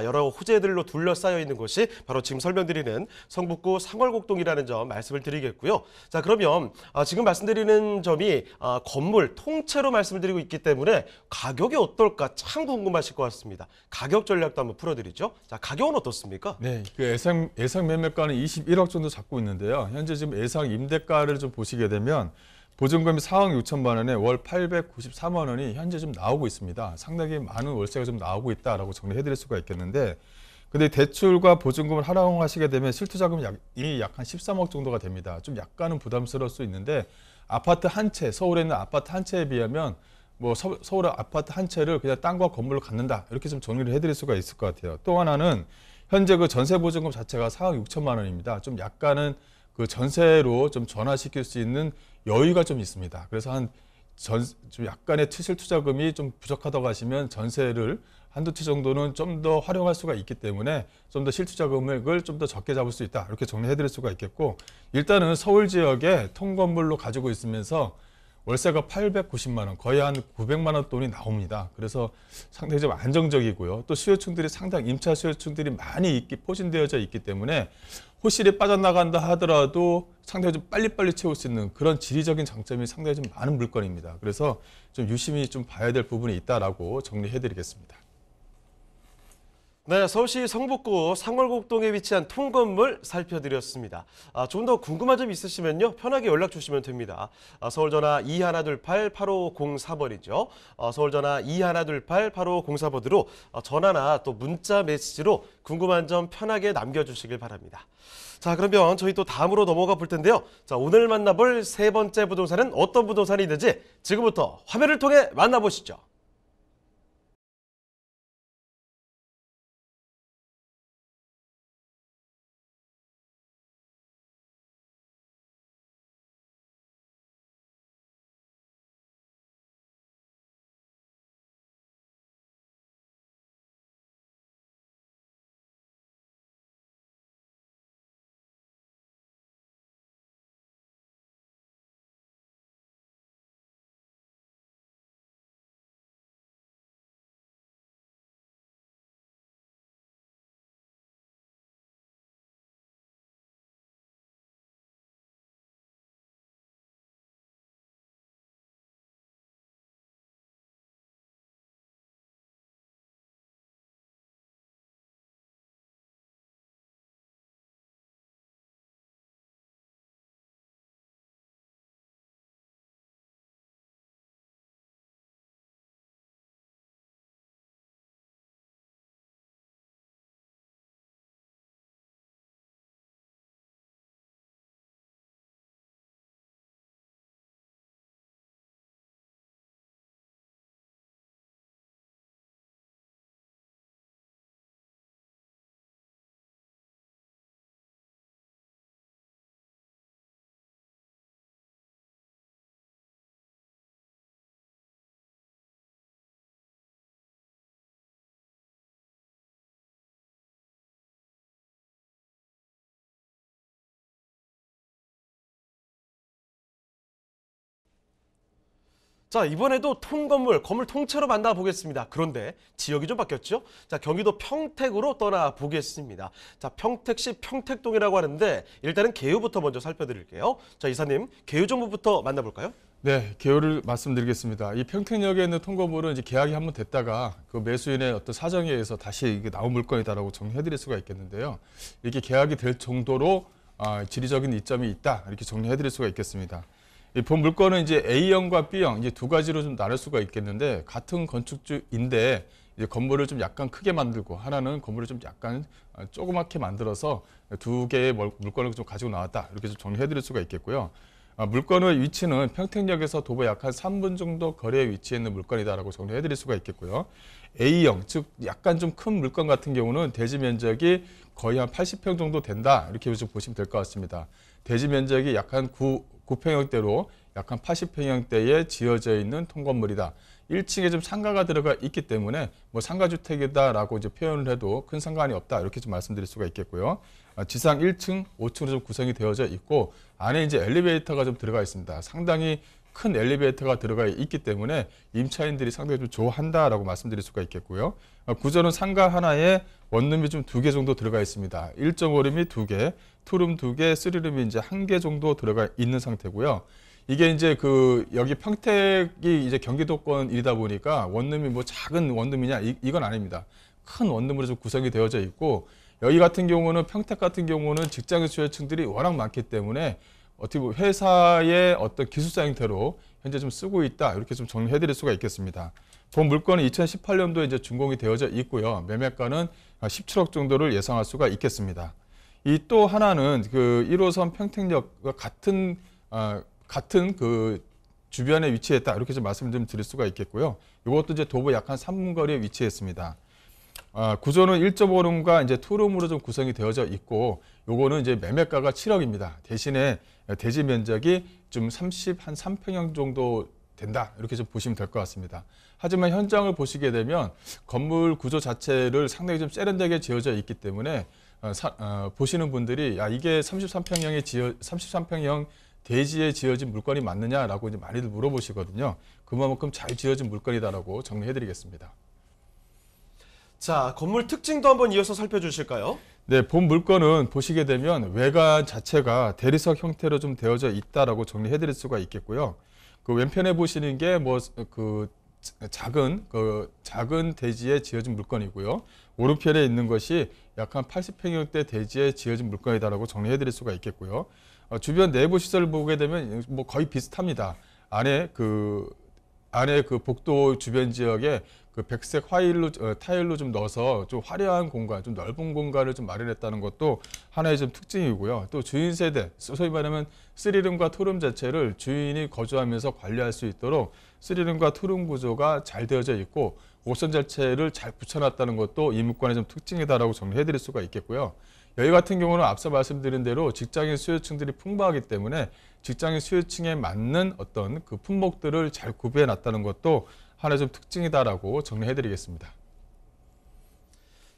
여러 호재들로 둘러싸여 있는 곳이 바로 지금 설명드리는 성북구 상월곡동이라는 점 말씀을 드리겠고요. 자, 그러면 지금 말씀드리는 점이 건물 통째로 말씀을 드리고 있기 때문에 가격이 어떨까 참 궁금하실 것 같습니다. 가격 전략도 한번 풀어드리죠. 자, 가격은 어떻습니까? 네, 그 예상 매매가는 21억 정도 잡고 있는데요. 현재 지금 예상 임대가를 좀 보시게 되면 보증금이 4억 6천만 원에 월 894만 원이 현재 좀 나오고 있습니다. 상당히 많은 월세가 좀 나오고 있다라고 정리해드릴 수가 있겠는데, 근데 대출과 보증금을 활용하시게 되면 실투자금이 약 한 13억 정도가 됩니다. 좀 약간은 부담스러울 수 있는데, 아파트 한 채, 서울에 있는 아파트 한 채에 비하면 뭐 서울 아파트 한 채를 그냥 땅과 건물로 갖는다, 이렇게 좀 정리를 해드릴 수가 있을 것 같아요. 또 하나는 현재 그 전세 보증금 자체가 4억 6천만 원입니다. 좀 약간은 그 전세로 좀 전환시킬 수 있는 여유가 좀 있습니다. 그래서 좀 약간의 실투자금이 좀 부족하다고 하시면 전세를 한두 채 정도는 좀 더 활용할 수가 있기 때문에 좀 더 실투자 금액을 좀 더 적게 잡을 수 있다, 이렇게 정리해 드릴 수가 있겠고, 일단은 서울 지역에 통건물로 가지고 있으면서 월세가 890만 원, 거의 한 900만 원 돈이 나옵니다. 그래서 상당히 좀 안정적이고요. 또 수요층들이 상당히 임차 수요층들이 많이 포진되어져 있기 때문에 호실이 빠져나간다 하더라도 상당히 좀 빨리빨리 채울 수 있는 그런 지리적인 장점이 상당히 좀 많은 물건입니다. 그래서 좀 유심히 좀 봐야 될 부분이 있다라고 정리해 드리겠습니다. 네, 서울시 성북구 상월곡동에 위치한 통건물 살펴드렸습니다. 좀 더 궁금한 점 있으시면요, 편하게 연락 주시면 됩니다. 서울전화 2128-8504번이죠. 서울전화 2128-8504번으로 전화나 또 문자 메시지로 궁금한 점 편하게 남겨주시길 바랍니다. 자, 그러면 저희 또 다음으로 넘어가 볼 텐데요. 자, 오늘 만나볼 세 번째 부동산은 어떤 부동산이 있는지 지금부터 화면을 통해 만나보시죠. 자, 이번에도 건물 통째로 만나보겠습니다. 그런데 지역이 좀 바뀌었죠? 자, 경기도 평택으로 떠나보겠습니다. 자, 평택시 평택동이라고 하는데 일단은 개요부터 먼저 살펴드릴게요. 자, 이사님, 개요 정보부터 만나볼까요? 네, 개요를 말씀드리겠습니다. 이 평택역에 있는 통건물은 이제 계약이 한번 됐다가 그 매수인의 어떤 사정에 의해서 다시 이게 나온 물건이다라고 정리해드릴 수가 있겠는데요. 이렇게 계약이 될 정도로 지리적인 이점이 있다, 이렇게 정리해드릴 수가 있겠습니다. 이 본 물건은 이제 A형과 B형 이제 두 가지로 좀 나눌 수가 있겠는데, 같은 건축주인데 이제 건물을 좀 약간 크게 만들고 하나는 건물을 좀 약간 조그맣게 만들어서 두 개의 물건을 좀 가지고 나왔다. 이렇게 좀 정리해 드릴 수가 있겠고요. 물건의 위치는 평택역에서 도보 약 한 3분 정도 거리에 위치해 있는 물건이다라고 정리해 드릴 수가 있겠고요. A형, 즉 약간 좀 큰 물건 같은 경우는 대지 면적이 거의 한 80평 정도 된다. 이렇게 좀 보시면 될 것 같습니다. 대지 면적이 약 한 9평형대로 약 한 80평형대에 지어져 있는 통건물이다. 1층에 좀 상가가 들어가 있기 때문에 뭐 상가주택이다라고 이제 표현을 해도 큰 상관이 없다. 이렇게 좀 말씀드릴 수가 있겠고요. 지상 1층, 5층으로 좀 구성이 되어져 있고 안에 이제 엘리베이터가 좀 들어가 있습니다. 상당히 큰 엘리베이터가 들어가 있기 때문에 임차인들이 상당히 좀 좋아한다라고 말씀드릴 수가 있겠고요. 구조는 상가 하나에 원룸이 좀 2개 정도 들어가 있습니다. 1.5룸이 2개, 투룸 2개, 3룸이 이제 1개 정도 들어가 있는 상태고요. 이게 이제 여기 평택이 이제 경기도권이다 보니까 원룸이 뭐 작은 원룸이냐 이건 아닙니다. 큰 원룸으로 좀 구성이 되어져 있고 여기 같은 경우는 평택 같은 경우는 직장 수요층들이 워낙 많기 때문에 어떻게 보면 회사의 어떤 기숙사 형태로 현재 좀 쓰고 있다. 이렇게 좀 정리해 드릴 수가 있겠습니다. 본 물건은 2018년도에 이제 준공이 되어져 있고요. 매매가는 17억 정도를 예상할 수가 있겠습니다. 이 또 하나는 1호선 평택역과 같은 주변에 위치했다. 이렇게 좀 말씀을 좀 드릴 수가 있겠고요. 이것도 이제 도보 약 한 3분 거리에 위치했습니다. 구조는 1.5룸과 이제 투룸으로 좀 구성이 되어져 있고, 요거는 이제 매매가가 7억입니다. 대신에 대지 면적이 좀 3평형 정도 된다. 이렇게 좀 보시면 될 것 같습니다. 하지만 현장을 보시게 되면 건물 구조 자체를 상당히 좀 세련되게 지어져 있기 때문에 보시는 분들이 이게 33평형 대지에 지어진 물건이 맞느냐라고 이제 많이들 물어보시거든요. 그만큼 잘 지어진 물건이다라고 정리해드리겠습니다. 자, 건물 특징도 한번 이어서 살펴주실까요? 네, 본 물건은 보시게 되면 외관 자체가 대리석 형태로 좀 되어져 있다라고 정리해드릴 수가 있겠고요. 왼편에 보시는 게 작은 대지에 지어진 물건이고요. 오른편에 있는 것이 약 한 80평형대 대지에 지어진 물건이다라고 정리해드릴 수가 있겠고요. 주변 내부 시설을 보게 되면 뭐 거의 비슷합니다. 안에 복도 주변 지역에 백색 타일로 좀 넣어서 좀 화려한 공간, 좀 넓은 공간을 좀 마련했다는 것도 하나의 좀 특징이고요. 또 주인 세대, 소위 말하면 3룸과 투룸 자체를 주인이 거주하면서 관리할 수 있도록 3룸과 투룸 구조가 잘 되어져 있고 옵션 자체를 잘 붙여놨다는 것도 이 물건의 좀 특징이다라고 정리해드릴 수가 있겠고요. 여기 같은 경우는 앞서 말씀드린 대로 직장인 수요층들이 풍부하기 때문에 직장인 수요층에 맞는 어떤 그 품목들을 잘 구비해 놨다는 것도 하나의 좀 특징이다라고 정리해 드리겠습니다.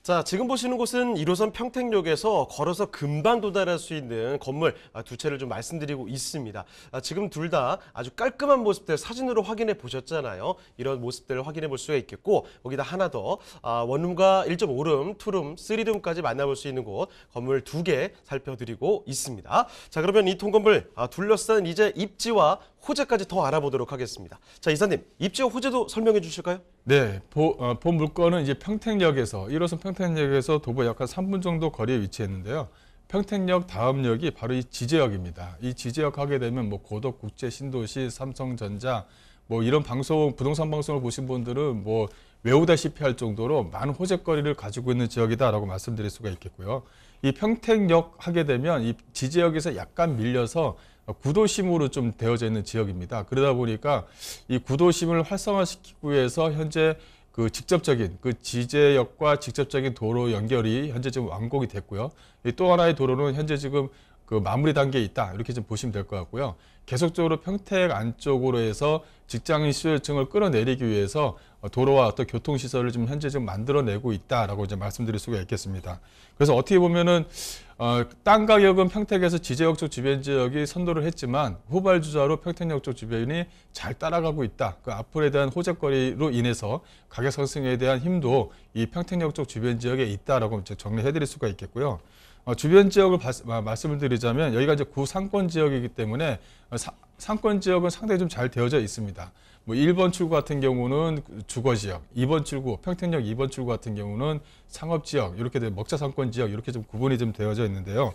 자, 지금 보시는 곳은 1호선 평택역에서 걸어서 금방 도달할 수 있는 건물 두 채를 좀 말씀드리고 있습니다. 지금 둘 다 아주 깔끔한 모습들 사진으로 확인해 보셨잖아요. 이런 모습들을 확인해 볼 수가 있겠고, 거기다 하나 더 원룸과 1.5룸, 투룸, 3룸까지 만나볼 수 있는 곳 건물 2개 살펴드리고 있습니다. 자, 그러면 이 통건물 둘러싼 이제 입지와 호재까지 더 알아보도록 하겠습니다. 자, 이사님, 입지와 호재도 설명해 주실까요? 네, 본 물건은 이제 1호선 평택역에서 도보 약 한 3분 정도 거리에 위치했는데요. 평택역 다음 역이 바로 이 지제역입니다. 이 지제역 하게 되면 뭐 고덕국제, 신도시, 삼성전자 뭐 이런 부동산 방송을 보신 분들은 뭐 외우다시피 할 정도로 많은 호재거리를 가지고 있는 지역이다라고 말씀드릴 수가 있겠고요. 이 평택역 하게 되면 이 지제역에서 약간 밀려서 구도심으로 좀 되어져 있는 지역입니다. 그러다 보니까 이 구도심을 활성화시키기 위해서 현재 직접적인 지제역과 직접적인 도로 연결이 현재 지금 완공이 됐고요. 또 하나의 도로는 현재 지금 마무리 단계에 있다. 이렇게 좀 보시면 될 것 같고요. 계속적으로 평택 안쪽으로 해서 직장인 수요층을 끌어내리기 위해서 도로와 어떤 교통시설을 지금 현재 좀 만들어내고 있다라고 이제 말씀드릴 수가 있겠습니다. 그래서 어떻게 보면은 땅 가격은 평택에서 지제역 쪽 주변 지역이 선도를 했지만 후발주자로 평택역 쪽 주변이 잘 따라가고 있다. 그 앞으로에 대한 호재거리로 인해서 가격 상승에 대한 힘도 이 평택역 쪽 주변 지역에 있다라고 이제 정리해드릴 수가 있겠고요. 주변 지역을 말씀을 드리자면 여기가 이제 구상권 지역이기 때문에 상권 지역은 상당히 좀 잘 되어져 있습니다. 뭐 1번 출구 같은 경우는 주거 지역, 2번 출구, 평택역 2번 출구 같은 경우는 상업 지역, 이렇게 먹자 상권 지역 이렇게 좀 구분이 좀 되어져 있는데요.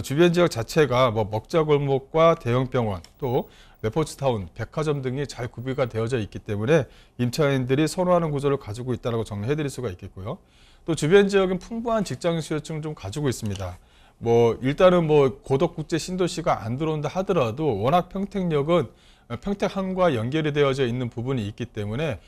주변 지역 자체가 뭐 먹자 골목과 대형 병원, 또 레포츠타운, 백화점 등이 잘 구비가 되어져 있기 때문에 임차인들이 선호하는 구조를 가지고 있다고 정리해 드릴 수가 있겠고요. 또 주변 지역은 풍부한 직장 수요층을 좀 가지고 있습니다. 뭐 일단은 뭐 고덕국제 신도시가 안 들어온다 하더라도 워낙 평택역은 평택항과 연결이 되어져 있는 부분이 있기 때문에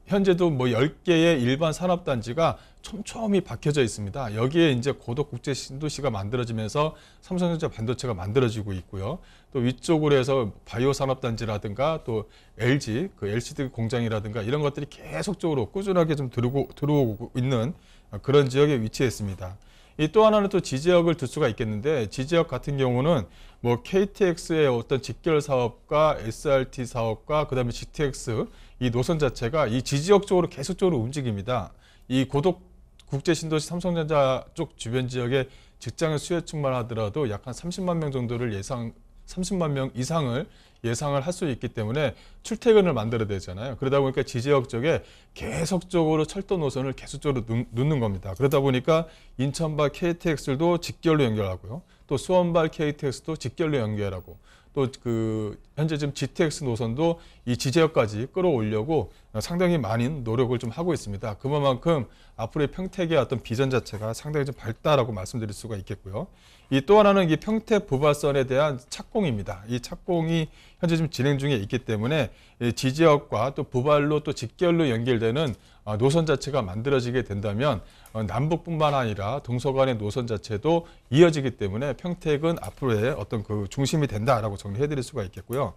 현재도 뭐 10개의 일반 산업단지가 촘촘히 박혀져 있습니다. 여기에 이제 고덕국제 신도시가 만들어지면서 삼성전자 반도체가 만들어지고 있고요. 또 위쪽으로 해서 바이오 산업단지라든가 또 LG, 그 LCD 공장이라든가 이런 것들이 계속적으로 꾸준하게 좀 들어오고 있는 그런 지역에 위치했습니다. 이 또 하나는 또 지지역을 들 수가 있겠는데, 지지역 같은 경우는 뭐 KTX의 어떤 직결 사업과 SRT 사업과 그다음에 GTX 이 노선 자체가 이 지지역 쪽으로 계속적으로 움직입니다. 이 고덕 국제 신도시 삼성전자 쪽 주변 지역의 직장의 수요층만 하더라도 약 한 30만 명 정도를 30만 명 이상을 예상을 할 수 있기 때문에 출퇴근을 만들어야 되잖아요. 그러다 보니까 지지역 쪽에 계속적으로 철도 노선을 계속적으로 넣는 겁니다. 그러다 보니까 인천발 KTX도 직결로 연결하고요. 또 수원발 KTX도 직결로 연결하고 또 그 현재 지금 GTX 노선도 이 지지역까지 끌어올려고 상당히 많은 노력을 좀 하고 있습니다. 그만큼 앞으로의 평택의 어떤 비전 자체가 상당히 좀 밝다라고 말씀드릴 수가 있겠고요. 이 또 하나는 이 평택 부발선에 대한 착공입니다. 이 착공이 현재 지금 진행 중에 있기 때문에 이 지지역과 또 부발로 또 직결로 연결되는 노선 자체가 만들어지게 된다면 남북뿐만 아니라 동서간의 노선 자체도 이어지기 때문에 평택은 앞으로의 어떤 그 중심이 된다라고 정리해드릴 수가 있겠고요.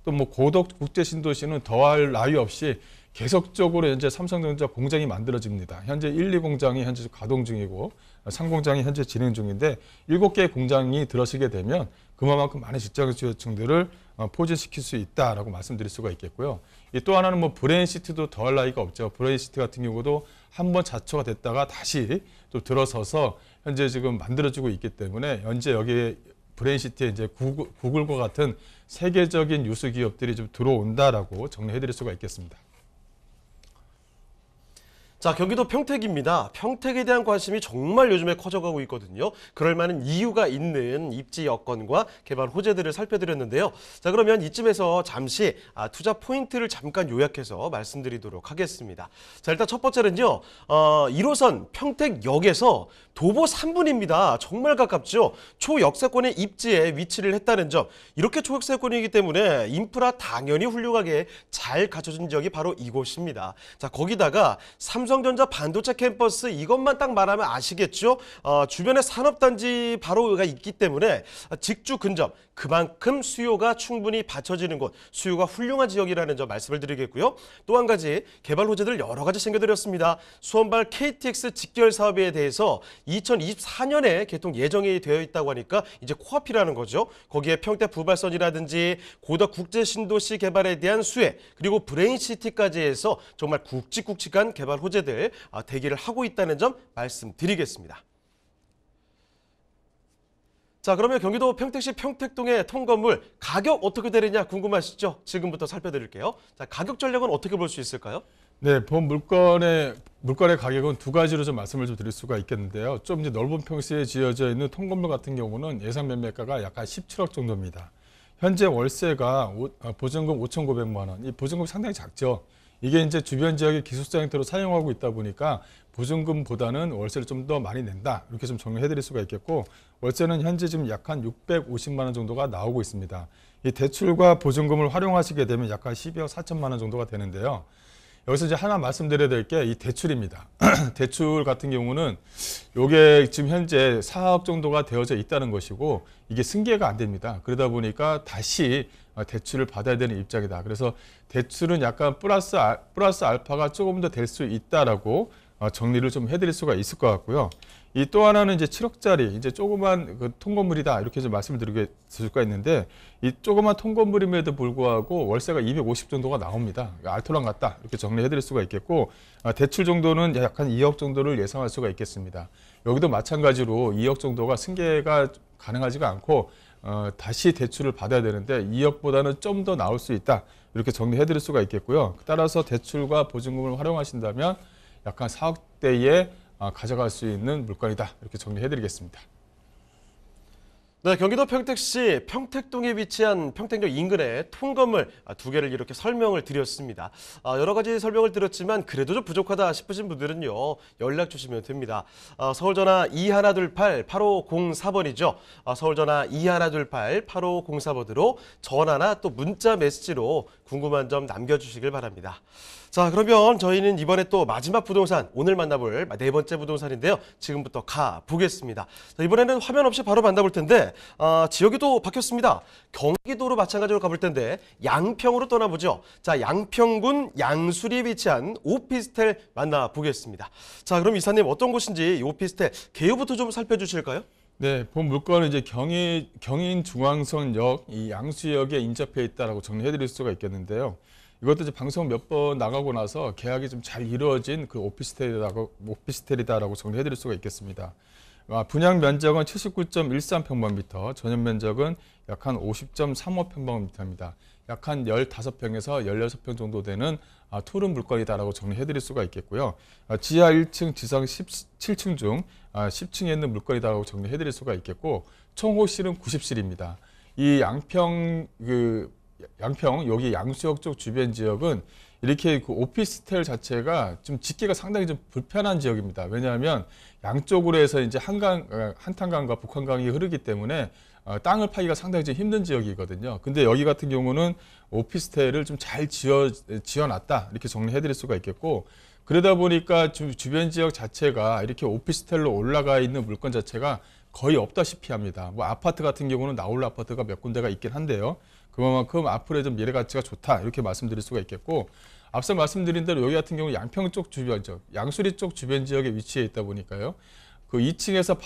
또 뭐 고덕 국제 신도시는 더할 나위 없이 계속적으로 현재 삼성전자 공장이 만들어집니다. 현재 1, 2공장이 현재 가동 중이고 3공장이 현재 진행 중인데 7개의 공장이 들어서게 되면 그만큼 많은 직장 수요층들을 포진시킬 수 있다라고 말씀드릴 수가 있겠고요. 또 하나는 뭐 브레인시티도 더할 나위가 없죠. 브레인시티 같은 경우도 한번 자초가 됐다가 다시 또 들어서서 현재 지금 만들어지고 있기 때문에 현재 여기에 브레인시티에 이제 구글과 같은 세계적인 유수 기업들이 좀 들어온다라고 정리해드릴 수가 있겠습니다. 자, 경기도 평택입니다. 평택에 대한 관심이 정말 요즘에 커져가고 있거든요. 그럴 만한 이유가 있는 입지 여건과 개발 호재들을 살펴드렸는데요. 자, 그러면 이쯤에서 잠시 투자 포인트를 잠깐 요약해서 말씀드리도록 하겠습니다. 자, 일단 첫 번째는요. 1호선 평택역에서 도보 3분입니다. 정말 가깝죠. 초역세권의 입지에 위치를 했다는 점. 이렇게 초역세권이기 때문에 인프라 당연히 훌륭하게 잘 갖춰진 지역이 바로 이곳입니다. 자, 거기다가 삼성전자 반도체 캠퍼스 이것만 딱 말하면 아시겠죠? 주변에 산업단지 바로가 있기 때문에 직주 근접 그만큼 수요가 충분히 받쳐지는 곳, 수요가 훌륭한 지역이라는 점 말씀을 드리겠고요. 또 한 가지 개발 호재들 여러 가지 챙겨드렸습니다. 수원발 KTX 직결 사업에 대해서 2024년에 개통 예정이 되어 있다고 하니까 이제 코앞이라는 거죠. 거기에 평택 부발선이라든지 고덕 국제 신도시 개발에 대한 수혜, 그리고 브레인시티까지 해서 정말 굵직굵직한 개발 호재들 대기를 하고 있다는 점 말씀드리겠습니다. 자, 그러면 경기도 평택시 평택동의 통건물 가격 어떻게 되느냐 궁금하시죠? 지금부터 살펴드릴게요. 자, 가격 전략은 어떻게 볼 수 있을까요? 네, 본 물건의 가격은 두 가지로 좀 말씀을 좀 드릴 수가 있겠는데요. 좀 이제 넓은 평수에 지어져 있는 통건물 같은 경우는 예상 매매가가 약간 17억 정도입니다. 현재 월세가 보증금 5,900만 원. 이 보증금이 상당히 작죠. 이게 이제 주변 지역의 기숙사 형태로 사용하고 있다 보니까 보증금보다는 월세를 좀 더 많이 낸다. 이렇게 좀 정리해 드릴 수가 있겠고, 월세는 현재 지금 약 한 650만 원 정도가 나오고 있습니다. 이 대출과 보증금을 활용하시게 되면 약 한 12억 4천만 원 정도가 되는데요. 여기서 이제 하나 말씀드려야 될 게 이 대출입니다. 대출 같은 경우는 이게 지금 현재 4억 정도가 되어져 있다는 것이고 이게 승계가 안 됩니다. 그러다 보니까 다시 대출을 받아야 되는 입장이다. 그래서 대출은 약간 플러스 알파가 조금 더 될 수 있다라고 정리를 좀 해드릴 수가 있을 것 같고요. 이 또 하나는 이제 7억짜리 이제 조그만 그 통건물이다 이렇게 좀 말씀을 드릴 수가 있는데, 이 조그만 통건물임에도 불구하고 월세가 250 정도가 나옵니다. 알토란 같다 이렇게 정리해드릴 수가 있겠고, 대출 정도는 약 한 2억 정도를 예상할 수가 있겠습니다. 여기도 마찬가지로 2억 정도가 승계가 가능하지가 않고 다시 대출을 받아야 되는데 2억보다는 좀 더 나올 수 있다. 이렇게 정리해드릴 수가 있겠고요. 따라서 대출과 보증금을 활용하신다면 약 한 4억대에 가져갈 수 있는 물건이다. 이렇게 정리해드리겠습니다. 네, 경기도 평택시 평택동에 위치한 평택역 인근의 통건물 2개를 이렇게 설명을 드렸습니다. 여러 가지 설명을 드렸지만 그래도 좀 부족하다 싶으신 분들은요, 연락 주시면 됩니다. 서울전화 2128-8504번이죠. 서울전화 2128-8504번으로 전화나 또 문자 메시지로 궁금한 점 남겨주시길 바랍니다. 자, 그러면 저희는 이번에 또 마지막 부동산, 오늘 만나볼 4번째 부동산인데요. 지금부터 가보겠습니다. 자, 이번에는 화면 없이 바로 만나볼 텐데 지역이 또 바뀌었습니다. 경기도로 마찬가지로 가볼 텐데 양평으로 떠나보죠. 자, 양평군 양수리에 위치한 오피스텔 만나보겠습니다. 자, 그럼 이사님 어떤 곳인지 이 오피스텔 개요부터 좀 살펴주실까요? 네, 본 물건은 이제 경인 중앙선역 이 양수역에 인접해 있다라고 정리해드릴 수가 있겠는데요. 이것도 이제 방송 몇 번 나가고 나서 계약이 좀 잘 이루어진 그 오피스텔이다라고 정리해드릴 수가 있겠습니다. 분양 면적은 79.13평방미터, 전용 면적은 약 한 50.35평방미터입니다. 약 한 15평에서 16평 정도 되는 투룸 물건이다라고 정리해드릴 수가 있겠고요. 지하 1층, 지상 17층 중 10층에 있는 물건이다라고 정리해드릴 수가 있겠고, 총 호실은 90실입니다. 이 양평 여기 양수역 쪽 주변 지역은 이렇게 그 오피스텔 자체가 좀 짓기가 상당히 좀 불편한 지역입니다. 왜냐하면 양쪽으로 해서 이제 한탄강과 북한강이 흐르기 때문에 땅을 파기가 상당히 좀 힘든 지역이거든요. 근데 여기 같은 경우는 오피스텔을 좀 잘 지어놨다 이렇게 정리해드릴 수가 있겠고, 그러다 보니까 주변 지역 자체가 이렇게 오피스텔로 올라가 있는 물건 자체가 거의 없다시피 합니다. 뭐 아파트 같은 경우는 나홀로 아파트가 몇 군데가 있긴 한데요. 그만큼 앞으로의 좀 미래 가치가 좋다 이렇게 말씀드릴 수가 있겠고, 앞서 말씀드린 대로 여기 같은 경우 양평 쪽 주변 지역, 양수리 쪽 주변 지역에 위치해 있다 보니까요. 그 2층에서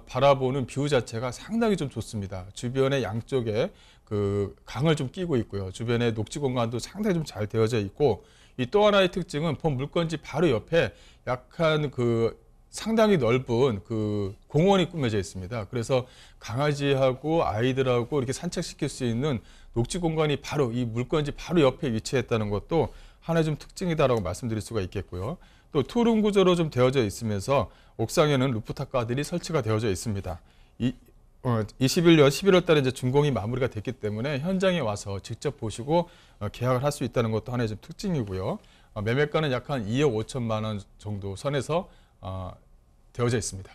바라보는 뷰 자체가 상당히 좀 좋습니다. 주변에 양쪽에 그 강을 좀 끼고 있고요. 주변에 녹지 공간도 상당히 좀 잘 되어져 있고, 이 또 하나의 특징은 본 물건지 바로 옆에 약간 그 상당히 넓은 그 공원이 꾸며져 있습니다. 그래서 강아지하고 아이들하고 이렇게 산책시킬 수 있는 녹지 공간이 바로 이 물건지 바로 옆에 위치했다는 것도 하나의 좀 특징이다라고 말씀드릴 수가 있겠고요. 또 투룸 구조로 좀 되어져 있으면서 옥상에는 루프탑가들이 설치가 되어져 있습니다. 21년 11월 달에 이제 준공이 마무리가 됐기 때문에 현장에 와서 직접 보시고 계약을 할 수 있다는 것도 하나의 좀 특징이고요. 매매가는 약 한 2억 5천만 원 정도 선에서 되어져 있습니다.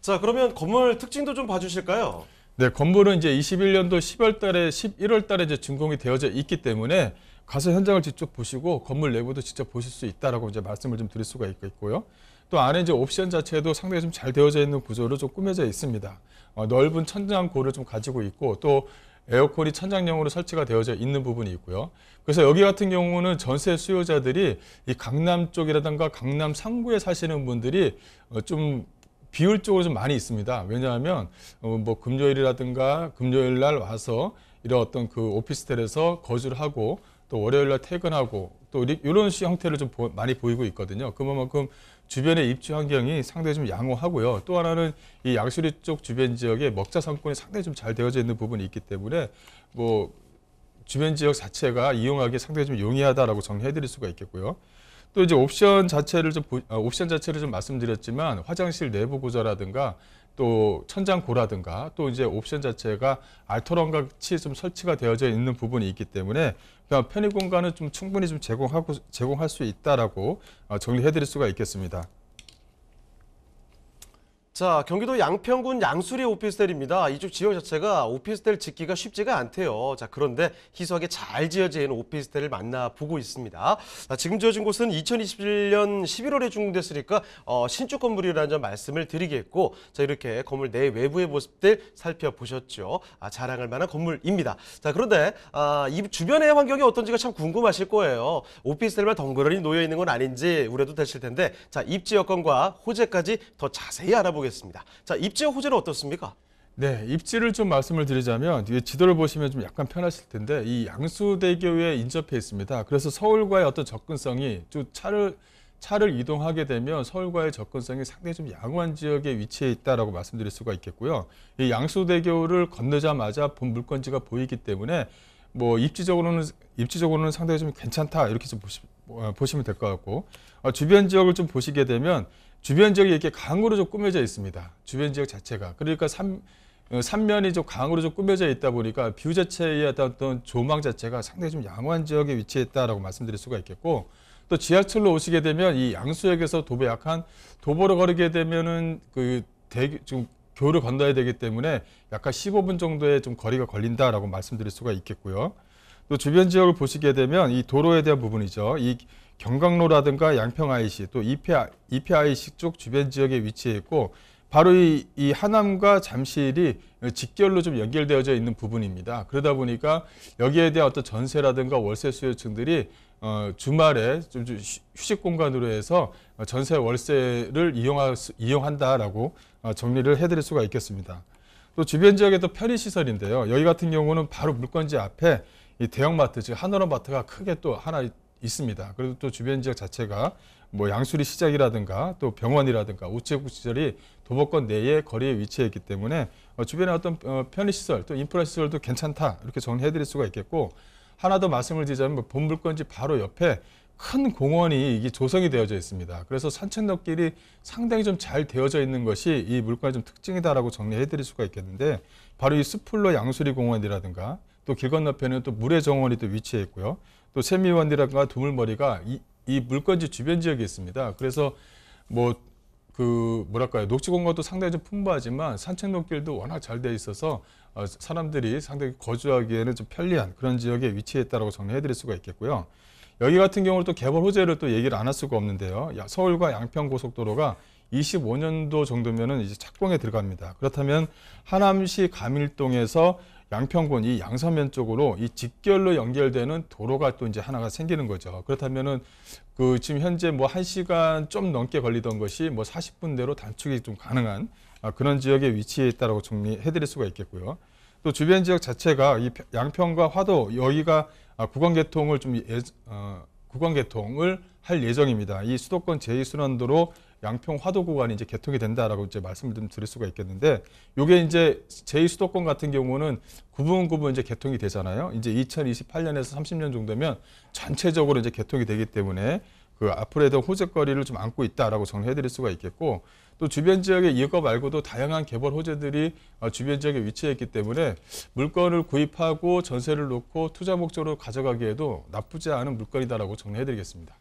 자, 그러면 건물 특징도 좀 봐주실까요? 네, 건물은 이제 21년도 11월 달에 이제 준공이 되어져 있기 때문에 가서 현장을 직접 보시고 건물 내부도 직접 보실 수 있다라고 이제 말씀을 좀 드릴 수가 있고요. 또 안에 이제 옵션 자체도 상당히 좀 잘 되어져 있는 구조로 좀 꾸며져 있습니다. 넓은 천장고를 좀 가지고 있고, 또 에어컨이 천장형으로 설치가 되어져 있는 부분이 있고요. 그래서 여기 같은 경우는 전세 수요자들이 이 강남 쪽이라든가 강남 상구에 사시는 분들이 좀 비율적으로 좀 많이 있습니다. 왜냐하면 뭐 금요일이라든가 금요일 날 와서 이런 어떤 그 오피스텔에서 거주를 하고 또 월요일 날 퇴근하고 또 이런 형태를 좀 많이 보이고 있거든요. 그만큼 주변의 입지 환경이 상당히 좀 양호하고요. 또 하나는 이 양수리 쪽 주변 지역에 먹자 상권이 상당히 좀 잘 되어져 있는 부분이 있기 때문에 뭐 주변 지역 자체가 이용하기 상당히 좀 용이하다라고 정리해드릴 수가 있겠고요. 또 이제 옵션 자체를 좀 말씀드렸지만 화장실 내부 구조라든가 또 천장고라든가 또 이제 옵션 자체가 알토론 같이 좀 설치가 되어져 있는 부분이 있기 때문에 그냥 편의 공간을 좀 충분히 좀 제공할 수 있다라고 정리해드릴 수가 있겠습니다. 자, 경기도 양평군 양수리 오피스텔입니다. 이쪽 지역 자체가 오피스텔 짓기가 쉽지가 않대요. 자, 그런데 희소하게 잘 지어진 오피스텔을 만나보고 있습니다. 자, 지금 지어진 곳은 2021년 11월에 준공됐으니까 신축 건물이라는 점 말씀을 드리겠고, 자, 이렇게 건물 내 외부의 모습들 살펴보셨죠. 자랑할 만한 건물입니다. 자, 그런데 이 주변의 환경이 어떤지가 참 궁금하실 거예요. 오피스텔만 덩그러니 놓여 있는 건 아닌지 우려도 되실 텐데, 자, 입지 여건과 호재까지 더 자세히 알아보겠습니다. 자, 입지와 호재는 어떻습니까? 네, 입지를 좀 말씀을 드리자면 뒤에 지도를 보시면 좀 약간 편하실 텐데 이 양수대교에 인접해 있습니다. 그래서 서울과의 어떤 접근성이 좀 차를 차를 이동하게 되면 서울과의 접근성이 상당히 좀 양호한 지역에 위치해 있다라고 말씀드릴 수가 있겠고요. 이 양수대교를 건너자마자 본 물건지가 보이기 때문에 뭐 입지적으로는 상당히 좀 괜찮다 이렇게 좀 보시면 될 것 같고, 주변 지역을 좀 보시게 되면 주변 지역이 이렇게 강으로 좀 꾸며져 있습니다. 주변 지역 자체가. 그러니까 삼면이 좀 강으로 좀 꾸며져 있다 보니까 뷰 자체의 어떤 조망 자체가 상당히 좀 양호한 지역에 위치했다라고 말씀드릴 수가 있겠고, 또 지하철로 오시게 되면 이 양수역에서 도보 약한 도보로 걸으게 되면은 좀 교를 건너야 되기 때문에 약간 15분 정도의 좀 거리가 걸린다라고 말씀드릴 수가 있겠고요. 또 주변 지역을 보시게 되면 이 도로에 대한 부분이죠. 이 경강로라든가 양평 IC 또 이폐 IC 쪽 주변 지역에 위치해 있고, 바로 이 하남과 잠실이 직결로 좀 연결되어져 있는 부분입니다. 그러다 보니까 여기에 대한 어떤 전세라든가 월세 수요층들이 주말에 좀 휴식 공간으로 해서 전세 월세를 이용한다라고 정리를 해드릴 수가 있겠습니다. 또 주변 지역의 또 편의시설인데요. 여기 같은 경우는 바로 물건지 앞에 이 대형마트, 즉 한원마트가 크게 또 하나 있습니다. 그리고 또 주변 지역 자체가 뭐 양수리 시장이라든가 또 병원이라든가 우체국 시설이 도보권 내의 거리에 위치해 있기 때문에 주변에 어떤 편의시설 또 인프라시설도 괜찮다 이렇게 정리해드릴 수가 있겠고, 하나 더 말씀을 드리자면 본 물건지 바로 옆에 큰 공원이 이게 조성이 되어져 있습니다. 그래서 산책로길이 상당히 좀 잘 되어져 있는 것이 이 물건의 좀 특징이다라고 정리해드릴 수가 있겠는데, 바로 이 스풀로 양수리 공원이라든가 또 길 건너편에는 또 물의 정원이 또 위치해 있고요. 또 세미원이라든가 두물머리가 이 물건지 주변 지역에 있습니다. 그래서 녹지 공간도 상당히 좀 풍부하지만 산책로길도 워낙 잘 되어 있어서 사람들이 상당히 거주하기에는 좀 편리한 그런 지역에 위치해 있다고 정리해드릴 수가 있겠고요. 여기 같은 경우는 또 개발 호재를 또 얘기를 안 할 수가 없는데요. 서울과 양평 고속도로가 25년도 정도면은 이제 착공에 들어갑니다. 그렇다면 하남시 가밀동에서 양평군 이 양서면 쪽으로 이 직결로 연결되는 도로가 또 이제 하나가 생기는 거죠. 그렇다면은 지금 현재 뭐 1시간 좀 넘게 걸리던 것이 뭐 40분 내로 단축이 좀 가능한 그런 지역에 위치해 있다라고 정리해 드릴 수가 있겠고요. 또 주변 지역 자체가 이 양평과 화도 여기가 구간 개통을 할 예정입니다. 이 수도권 제2순환도로 양평 화도 구간이 이제 개통이 된다라고 이제 말씀을 좀 드릴 수가 있겠는데, 요게 이제 제2수도권 같은 경우는 구분 이제 개통이 되잖아요. 이제 2028년에서 30년 정도면 전체적으로 이제 개통이 되기 때문에 그 앞으로의 호재거리를 좀 안고 있다라고 정리해 드릴 수가 있겠고, 또 주변 지역에 이거 말고도 다양한 개발 호재들이 주변 지역에 위치해 있기 때문에 물건을 구입하고 전세를 놓고 투자 목적으로 가져가기에도 나쁘지 않은 물건이다라고 정리해 드리겠습니다.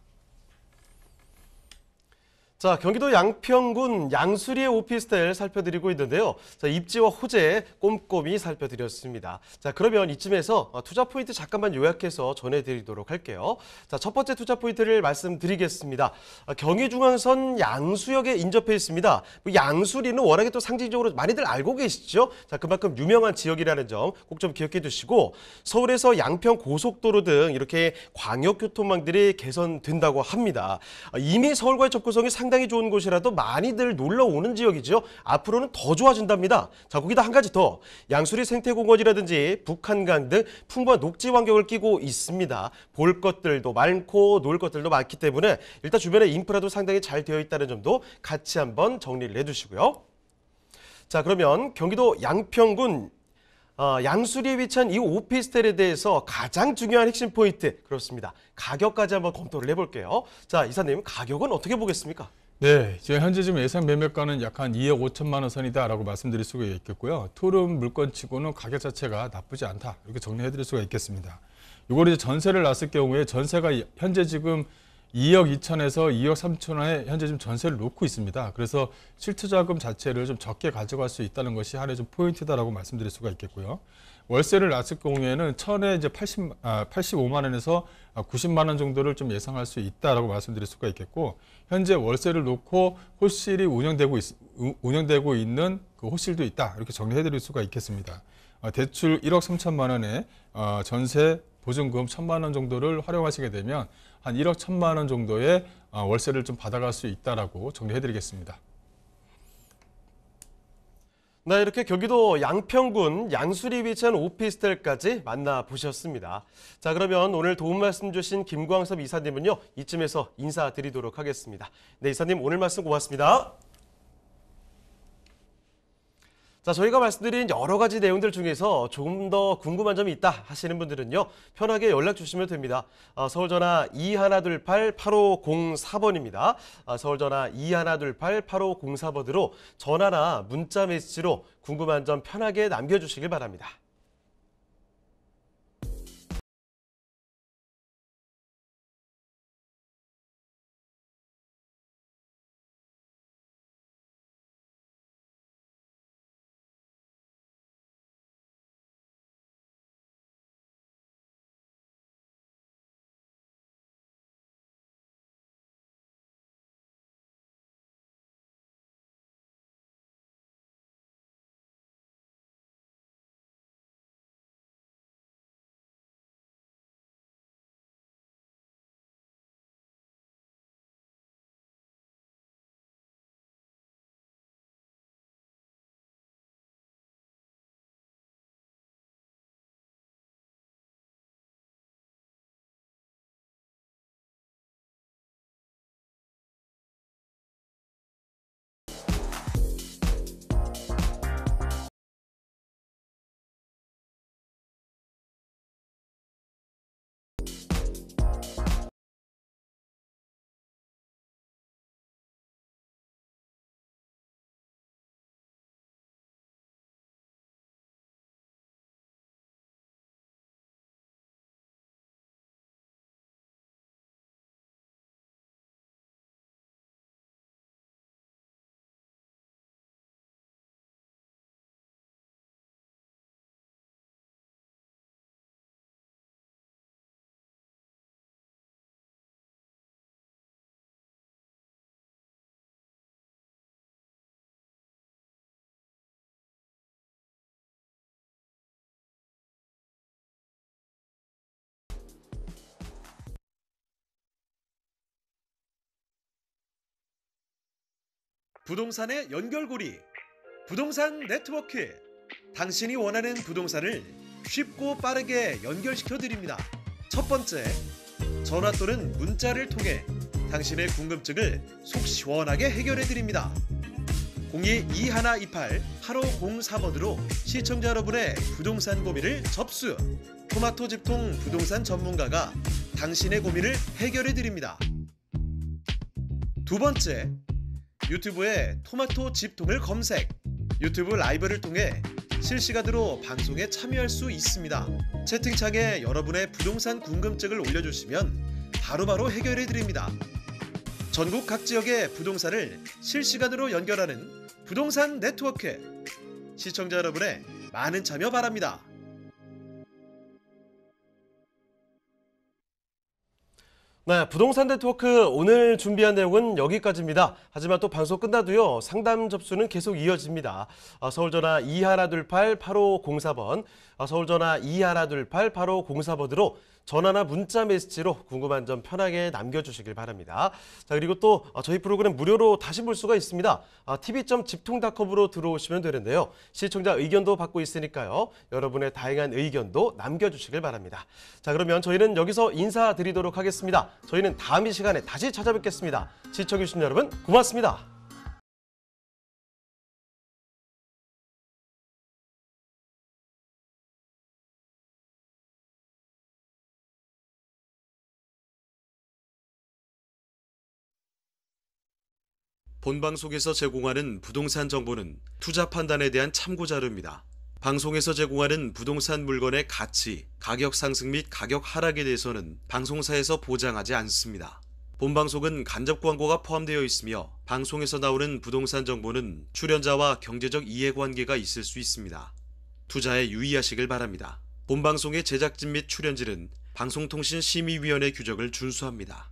자, 경기도 양평군 양수리의 오피스텔 살펴드리고 있는데요. 자, 입지와 호재 꼼꼼히 살펴드렸습니다. 자, 그러면 이쯤에서 투자 포인트 잠깐만 요약해서 전해드리도록 할게요. 자, 첫 번째 투자 포인트를 말씀드리겠습니다. 경의중앙선 양수역에 인접해 있습니다. 양수리는 워낙에 또 상징적으로 많이들 알고 계시죠? 자, 그만큼 유명한 지역이라는 점 꼭 좀 기억해 두시고, 서울에서 양평 고속도로 등 이렇게 광역교통망들이 개선된다고 합니다. 이미 서울과의 접근성이 상당히 좋은 곳이라도 많이들 놀러 오는 지역이죠. 앞으로는 더 좋아진답니다. 자, 거기다 한 가지 더, 양수리 생태공원이라든지 북한강 등 풍부한 녹지 환경을 끼고 있습니다. 볼 것들도 많고 놀 것들도 많기 때문에 일단 주변에 인프라도 상당히 잘 되어 있다는 점도 같이 한번 정리를 해두시고요. 자, 그러면 경기도 양평군 양수리에 위치한 이 오피스텔에 대해서 가장 중요한 핵심 포인트, 그렇습니다. 가격까지 한번 검토를 해볼게요. 자, 이사님, 가격은 어떻게 보겠습니까? 네, 지금 현재 지금 예상 매매가는 약 한 2억 5천만 원 선이다라고 말씀드릴 수가 있겠고요. 토름 물건치고는 가격 자체가 나쁘지 않다 이렇게 정리해드릴 수가 있겠습니다. 이걸 이제 전세를 놨을 경우에 전세가 현재 지금 2억 2천에서 2억 3천원에 현재 지금 전세를 놓고 있습니다. 그래서 실투자금 자체를 좀 적게 가져갈 수 있다는 것이 하나의 좀 포인트다라고 말씀드릴 수가 있겠고요. 월세를 놨을 경우에는 천에 이제 85만 원에서 90만 원 정도를 좀 예상할 수 있다라고 말씀드릴 수가 있겠고, 현재 월세를 놓고 호실이 운영되고 있는 그 호실도 있다 이렇게 정리해드릴 수가 있겠습니다. 대출 1억 3천만 원에 전세 보증금 1,000만 원 정도를 활용하시게 되면 한 1억 1,000만 원 정도의 월세를 좀 받아갈 수 있다라고 정리해드리겠습니다. 네, 이렇게 경기도 양평군 양수리에 위치한 오피스텔까지 만나보셨습니다. 자, 그러면 오늘 도움 말씀 주신 김광섭 이사님은요, 이쯤에서 인사드리도록 하겠습니다. 네, 이사님 오늘 말씀 고맙습니다. 자, 저희가 말씀드린 여러 가지 내용들 중에서 조금 더 궁금한 점이 있다 하시는 분들은요, 편하게 연락 주시면 됩니다. 서울전화 2128-8504번입니다. 서울전화 2128-8504번으로 전화나 문자 메시지로 궁금한 점 편하게 남겨주시길 바랍니다. 부동산의 연결고리, 부동산 네트워크. 당신이 원하는 부동산을 쉽고 빠르게 연결시켜 드립니다. 첫 번째, 전화 또는 문자를 통해 당신의 궁금증을 속 시원하게 해결해 드립니다. 02-2128-8504번으로 시청자 여러분의 부동산 고민을 접수. 토마토 집통 부동산 전문가가 당신의 고민을 해결해 드립니다. 두 번째, 유튜브에 토마토 집통을 검색. 유튜브 라이브를 통해 실시간으로 방송에 참여할 수 있습니다. 채팅창에 여러분의 부동산 궁금증을 올려주시면 바로바로 해결해 드립니다. 전국 각 지역의 부동산을 실시간으로 연결하는 부동산 네트워크. 시청자 여러분의 많은 참여 바랍니다. 네, 부동산 네트워크 오늘 준비한 내용은 여기까지입니다. 하지만 또 방송 끝나도요, 상담 접수는 계속 이어집니다. 서울전화 2128-8504번, 서울전화 2128-8504번으로 전화나 문자 메시지로 궁금한 점 편하게 남겨주시길 바랍니다. 자, 그리고 또 저희 프로그램 무료로 다시 볼 수가 있습니다. tv.집통닷컴으로 들어오시면 되는데요. 시청자 의견도 받고 있으니까요. 여러분의 다양한 의견도 남겨주시길 바랍니다. 자, 그러면 저희는 여기서 인사드리도록 하겠습니다. 저희는 다음 이 시간에 다시 찾아뵙겠습니다. 시청해주신 여러분 고맙습니다. 본방송에서 제공하는 부동산 정보는 투자 판단에 대한 참고 자료입니다. 방송에서 제공하는 부동산 물건의 가치, 가격 상승 및 가격 하락에 대해서는 방송사에서 보장하지 않습니다. 본방송은 간접 광고가 포함되어 있으며 방송에서 나오는 부동산 정보는 출연자와 경제적 이해관계가 있을 수 있습니다. 투자에 유의하시길 바랍니다. 본방송의 제작진 및 출연진은 방송통신심의위원회 규정을 준수합니다.